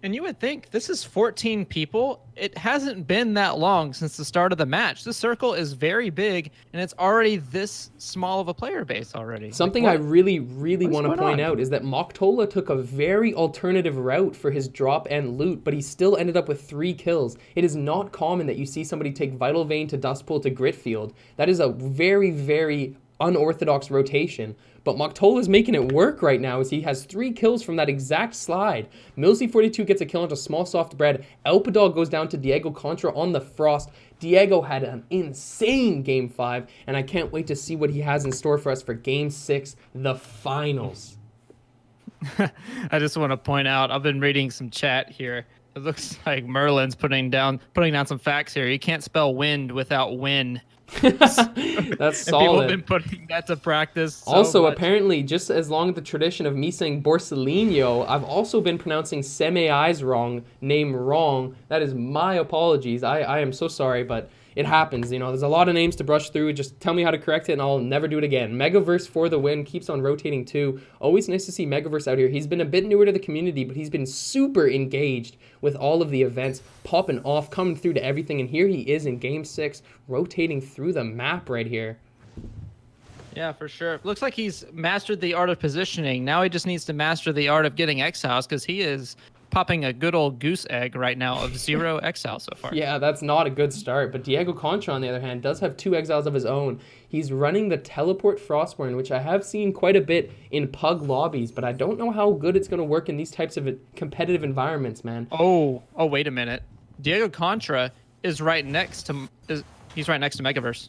and you would think this is 14 people. It hasn't been that long since the start of the match. This circle is very big, and it's already this small of a player base already. Something I really want to point out is that Moktola took a very alternative route for his drop and loot, but he still ended up with 3 kills. It is not common that you see somebody take Vital Vein to Dustpool to Gritfield. That is a very unorthodox rotation. But Moktola is making it work right now as he has 3 kills from that exact slide. Millsy42 gets a kill into Small Soft Bread. Elpadog goes down to Diego Contra on the Frost. Diego had an insane Game 5, and I can't wait to see what he has in store for us for Game 6, the finals. I just want to point out, I've been reading some chat here. It looks like Merlin's putting down some facts here. You can't spell wind without win. That's And people have solid. been putting that to practice. So Also, much. apparently, just as long as the tradition of me saying Borsellino, I've also been pronouncing Semei's name wrong. That is my apologies. I am so sorry, but it happens. You know, there's a lot of names to brush through. Just tell me how to correct it, and I'll never do it again. Megaverse for the win. Keeps on rotating too. Always nice to see Megaverse out here. He's been a bit newer to the community, but he's been super engaged with all of the events, popping off, coming through to everything. And here he is in Game 6, rotating through the map right here. Yeah, for sure. Looks like he's mastered the art of positioning. Now he just needs to master the art of getting exiles, because he is popping a good old goose egg right now of 0 exiles so far. Yeah, that's not a good start. But Diego Contra, on the other hand, does have 2 exiles of his own. He's running the Teleport Frostborn, which I have seen quite a bit in pug lobbies, but I don't know how good it's going to work in these types of competitive environments, man. Oh, wait a minute. Diego Contra is right next to he's right next to Megaverse.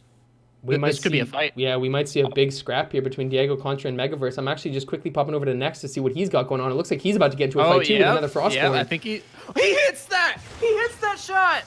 This could be a fight. Yeah, we might see a big scrap here between Diego Contra and Megaverse. I'm actually just quickly popping over to Next to see what he's got going on. It looks like he's about to get into a fight too with another Frostborn. Yeah, I think he hits that. He hits that shot.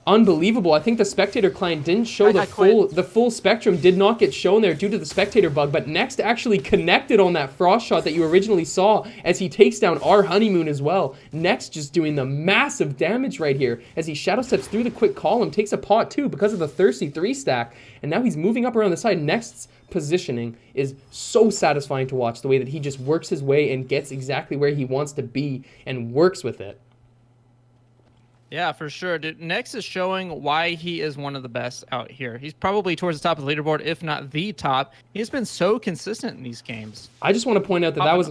Unbelievable. I think the spectator client didn't show the full spectrum, did not get shown there due to the spectator bug, but Next actually connected on that frost shot that you originally saw as he takes down our Honeymoon as well. Next just doing the massive damage right here as he shadow steps through the quick column, takes a pot too because of the thirsty 3 stack, and now he's moving up around the side. Next's positioning is so satisfying to watch, the way that he just works his way and gets exactly where he wants to be and works with it. Yeah, for sure. Dude, Next is showing why he is one of the best out here. He's probably towards the top of the leaderboard, if not the top. He's been so consistent in these games. I just want to point out that that was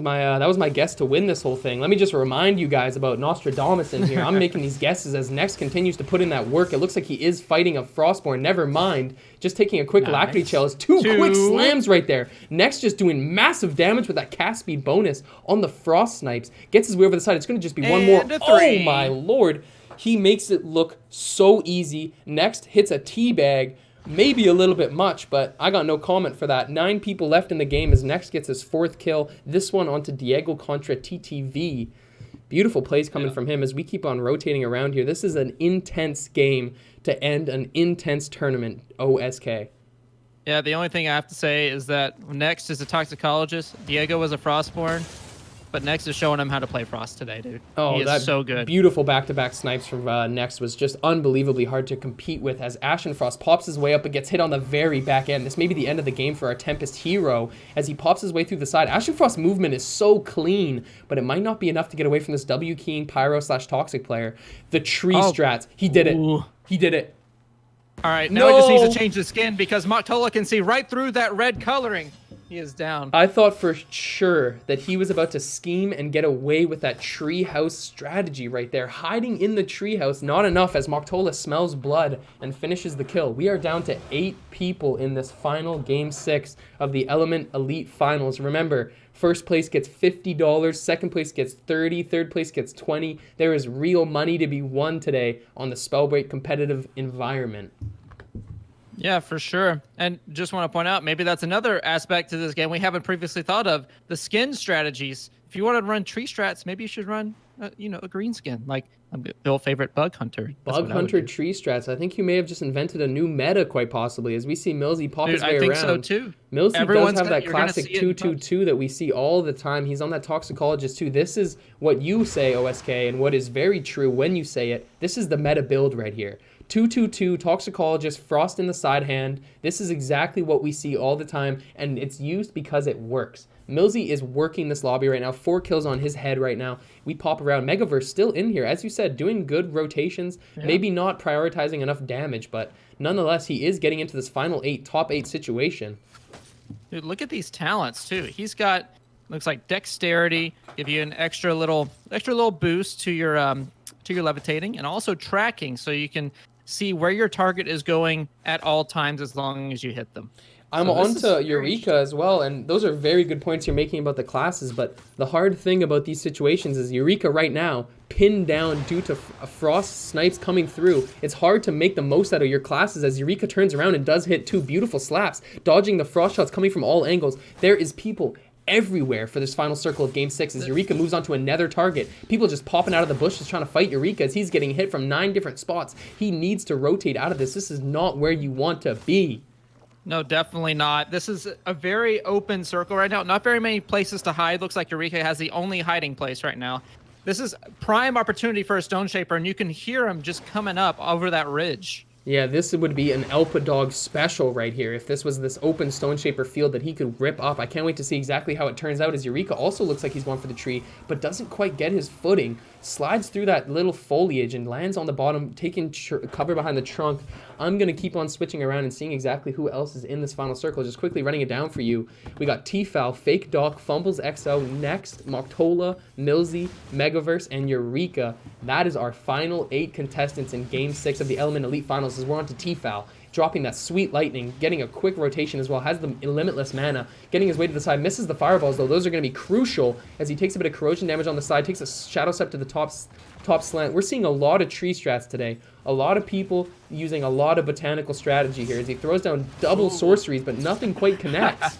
my guess to win this whole thing. Let me just remind you guys about Nostradamus in here. I'm making these guesses as Next continues to put in that work. It looks like he is fighting a Frostborn. Never mind. Just taking a quick Lacrity Chalice. Two quick slams right there. Next just doing massive damage with that cast speed bonus on the Frost Snipes. Gets his way over the side. It's going to just be one more. Oh my lord. He makes it look so easy. Next hits a teabag, maybe a little bit much, but I got no comment for that. 9 people left in the game as Next gets his 4th kill. This one onto Diego Contra TTV. Beautiful plays coming from him as we keep on rotating around here. This is an intense game to end an intense tournament, OSK. Yeah, the only thing I have to say is that Next is a toxicologist. Diego was a Frostborn. But Next is showing him how to play Frost today, dude. Oh, he is so good. Beautiful back-to-back snipes from Next was just unbelievably hard to compete with as Ashenfrost pops his way up and gets hit on the very back end. This may be the end of the game for our Tempest hero as he pops his way through the side. Ashenfrost's movement is so clean, but it might not be enough to get away from this W-keying Pyro/Toxic player. The tree strats. He did it. He did it. All right, now he just needs to change the skin because Moktola can see right through that red coloring. He is down. I thought for sure that he was about to scheme and get away with that treehouse strategy right there. Hiding in the treehouse, not enough as Moktola smells blood and finishes the kill. We are down to 8 people in this final Game 6 of the Element Elite Finals. Remember, first place gets $50, second place gets $30, third place gets $20. There is real money to be won today on the Spellbreak competitive environment. Yeah, for sure. And just want to point out, maybe that's another aspect to this game we haven't previously thought of. The skin strategies. If you want to run tree strats, maybe you should run, a green skin, like Bill's favorite Bug Hunter. Bug Hunter tree strats. I think you may have just invented a new meta, quite possibly, as we see Millsy pop his way around. I think so, too. Millsy does have that classic 2-2-2 that we see all the time. He's on that Toxicologist, too. This is what you say, OSK, and what is very true when you say it. This is the meta build right here. 2-2-2, Toxicologist, Frost in the side hand. This is exactly what we see all the time, and it's used because it works. Millsy is working this lobby right now. 4 kills on his head right now. We pop around. Megaverse still in here. As you said, doing good rotations. Yeah. Maybe not prioritizing enough damage, but nonetheless, he is getting into this final 8, top 8 situation. Dude, look at these talents, too. He's got, looks like dexterity, give you an extra little boost to your levitating, and also tracking, so you can see where your target is going at all times as long as you hit them. I'm on to Eureka as well, and those are very good points you're making about the classes, but the hard thing about these situations is Eureka right now, pinned down due to Frost snipes coming through. It's hard to make the most out of your classes as Eureka turns around and does hit 2 beautiful slaps, dodging the Frost shots coming from all angles. There is people everywhere for this final circle of Game 6 as Eureka moves on to another target. People just popping out of the bushes trying to fight Eureka as he's getting hit from 9 different spots. He needs to rotate out of this. This is not where you want to be. No, definitely not. This is a very open circle right now. Not very many places to hide. Looks like Eureka has the only hiding place right now. This is prime opportunity for a Stone Shaper, and you can hear him just coming up over that ridge. Yeah, this would be an Elpa Dog special right here. If this was this open Stone Shaper field that he could rip up. I can't wait to see exactly how it turns out, as Eureka also looks like he's going for the tree, but doesn't quite get his footing. Slides through that little foliage and lands on the bottom, taking cover behind the trunk. I'm going to keep on switching around and seeing exactly who else is in this final circle. Just quickly running it down for you. We got Tfal, Fake Doc, Fumbles XO, Next, Moktola, Millsy, Megaverse, and Eureka. That is our final 8 contestants in Game 6 of the Element Elite Finals as we're on to Tfal. Dropping that sweet lightning, getting a quick rotation as well, has the limitless mana, getting his way to the side, misses the fireballs though. Those are going to be crucial as he takes a bit of corrosion damage on the side, takes a shadow step to the top slant. We're seeing a lot of tree strats today. A lot of people using a lot of botanical strategy here as he throws down double sorceries, but nothing quite connects.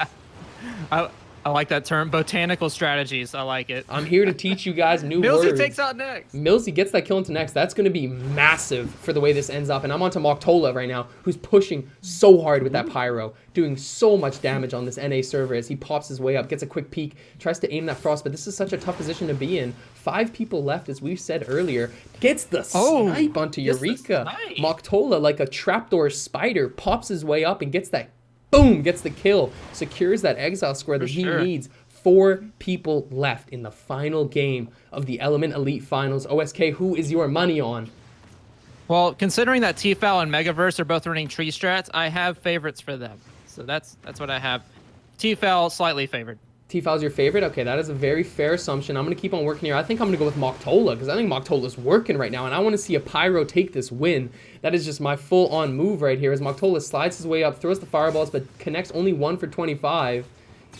I like that term, botanical strategies. I like it. I'm here to teach you guys new Millsy words. takes out Next. Millsy gets that kill into Next. That's going to be massive for the way this ends up. And I'm onto Moktola right now, who's pushing so hard with that Pyro, doing so much damage on this NA server as he pops his way up, gets a quick peek, tries to aim that Frost, but this is such a tough position to be in. 5 people left, as we said earlier. Gets the snipe onto Eureka. Moktola, like a trapdoor spider, pops his way up and gets that boom, gets the kill, secures that exile square that he needs. 4 people left in the final game of the Element Elite Finals. OSK, who is your money on? Well, considering that Tfal and Megaverse are both running tree strats, I have favorites for them. So that's what I have. Tfal slightly favored. Tfal's your favorite? Okay, that is a very fair assumption. I'm going to keep on working here. I think I'm going to go with Moktola because I think Moktola's working right now, and I want to see a Pyro take this win. That is just my full-on move right here as Moktola slides his way up, throws the fireballs, but connects only 1 for 25.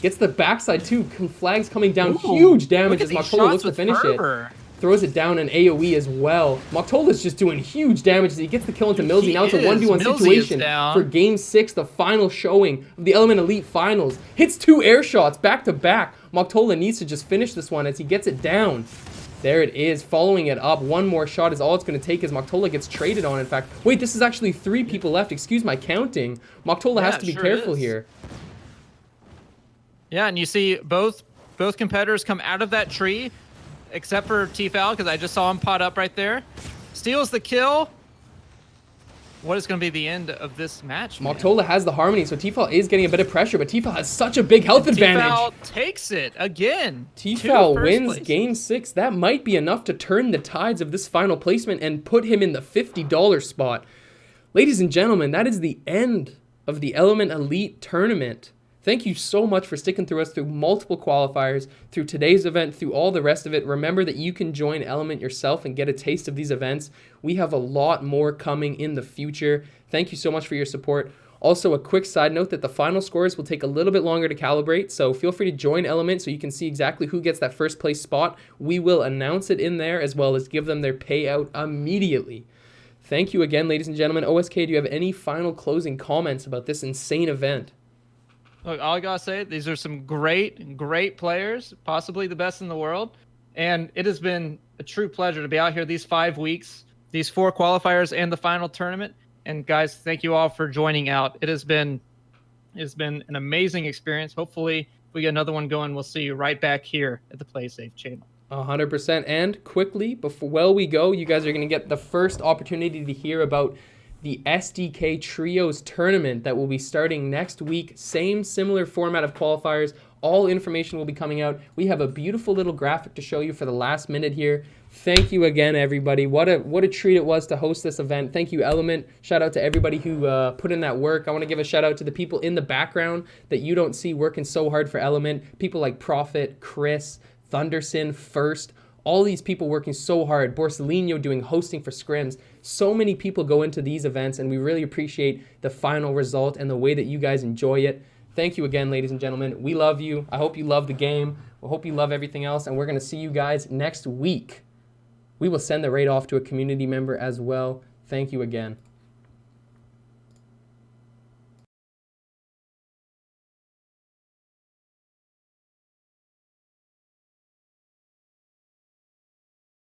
Gets the backside, too. Flags coming down. Huge damage as Moktola looks to finish it. Throws it down in AoE as well. Moktola's just doing huge damage as he gets the kill into Millsy. Now it's a 1v1 situation for Game 6, the final showing of the Element Elite Finals. Hits 2 air shots back to back. Moktola needs to just finish this one as he gets it down. There it is, following it up. One more shot is all it's going to take as Moktola gets traded on, in fact. Wait, this is actually 3 people left. Excuse my counting. Moktola has to be careful here. Yeah, and you see both competitors come out of that tree, except for Tfal, because I just saw him pot up right there. Steals the kill. What is going to be the end of this match? Moktola has the harmony, so Tfal is getting a bit of pressure, but Tfal has such a big health advantage. Tfal takes it again. Tfal wins Game 6. That might be enough to turn the tides of this final placement and put him in the $50 spot. Ladies and gentlemen, that is the end of the Element Elite Tournament. Thank you so much for sticking through us through multiple qualifiers, through today's event, through all the rest of it. Remember that you can join Element yourself and get a taste of these events. We have a lot more coming in the future. Thank you so much for your support. Also, a quick side note that the final scores will take a little bit longer to calibrate, so feel free to join Element so you can see exactly who gets that first place spot. We will announce it in there as well as give them their payout immediately. Thank you again, ladies and gentlemen. OSK, do you have any final closing comments about this insane event? Look, all I gotta say, these are some great players, possibly the best in the world. And it has been a true pleasure to be out here these 5 weeks, these 4 qualifiers and the final tournament. And guys, thank you all for joining out. It's been an amazing experience. Hopefully, if we get another one going, we'll see you right back here at the Play Safe channel. 100%. And quickly, before we go, you guys are going to get the first opportunity to hear about the SDK Trios tournament that will be starting next week. Similar format of qualifiers. All information will be coming out. We have a beautiful little graphic to show you for the last minute here. Thank you again, everybody. What a treat it was to host this event. Thank you, Element. Shout out to everybody who put in that work. I want to give a shout out to the people in the background that you don't see working so hard for Element. People like Prophet, Chris, Thunderson, First. All these people working so hard. Borsellino doing hosting for scrims. So many people go into these events, and we really appreciate the final result and the way that you guys enjoy it. Thank you again, ladies and gentlemen. We love you. I hope you love the game. I hope you love everything else, and we're going to see you guys next week. We will send the raid off to a community member as well. Thank you again.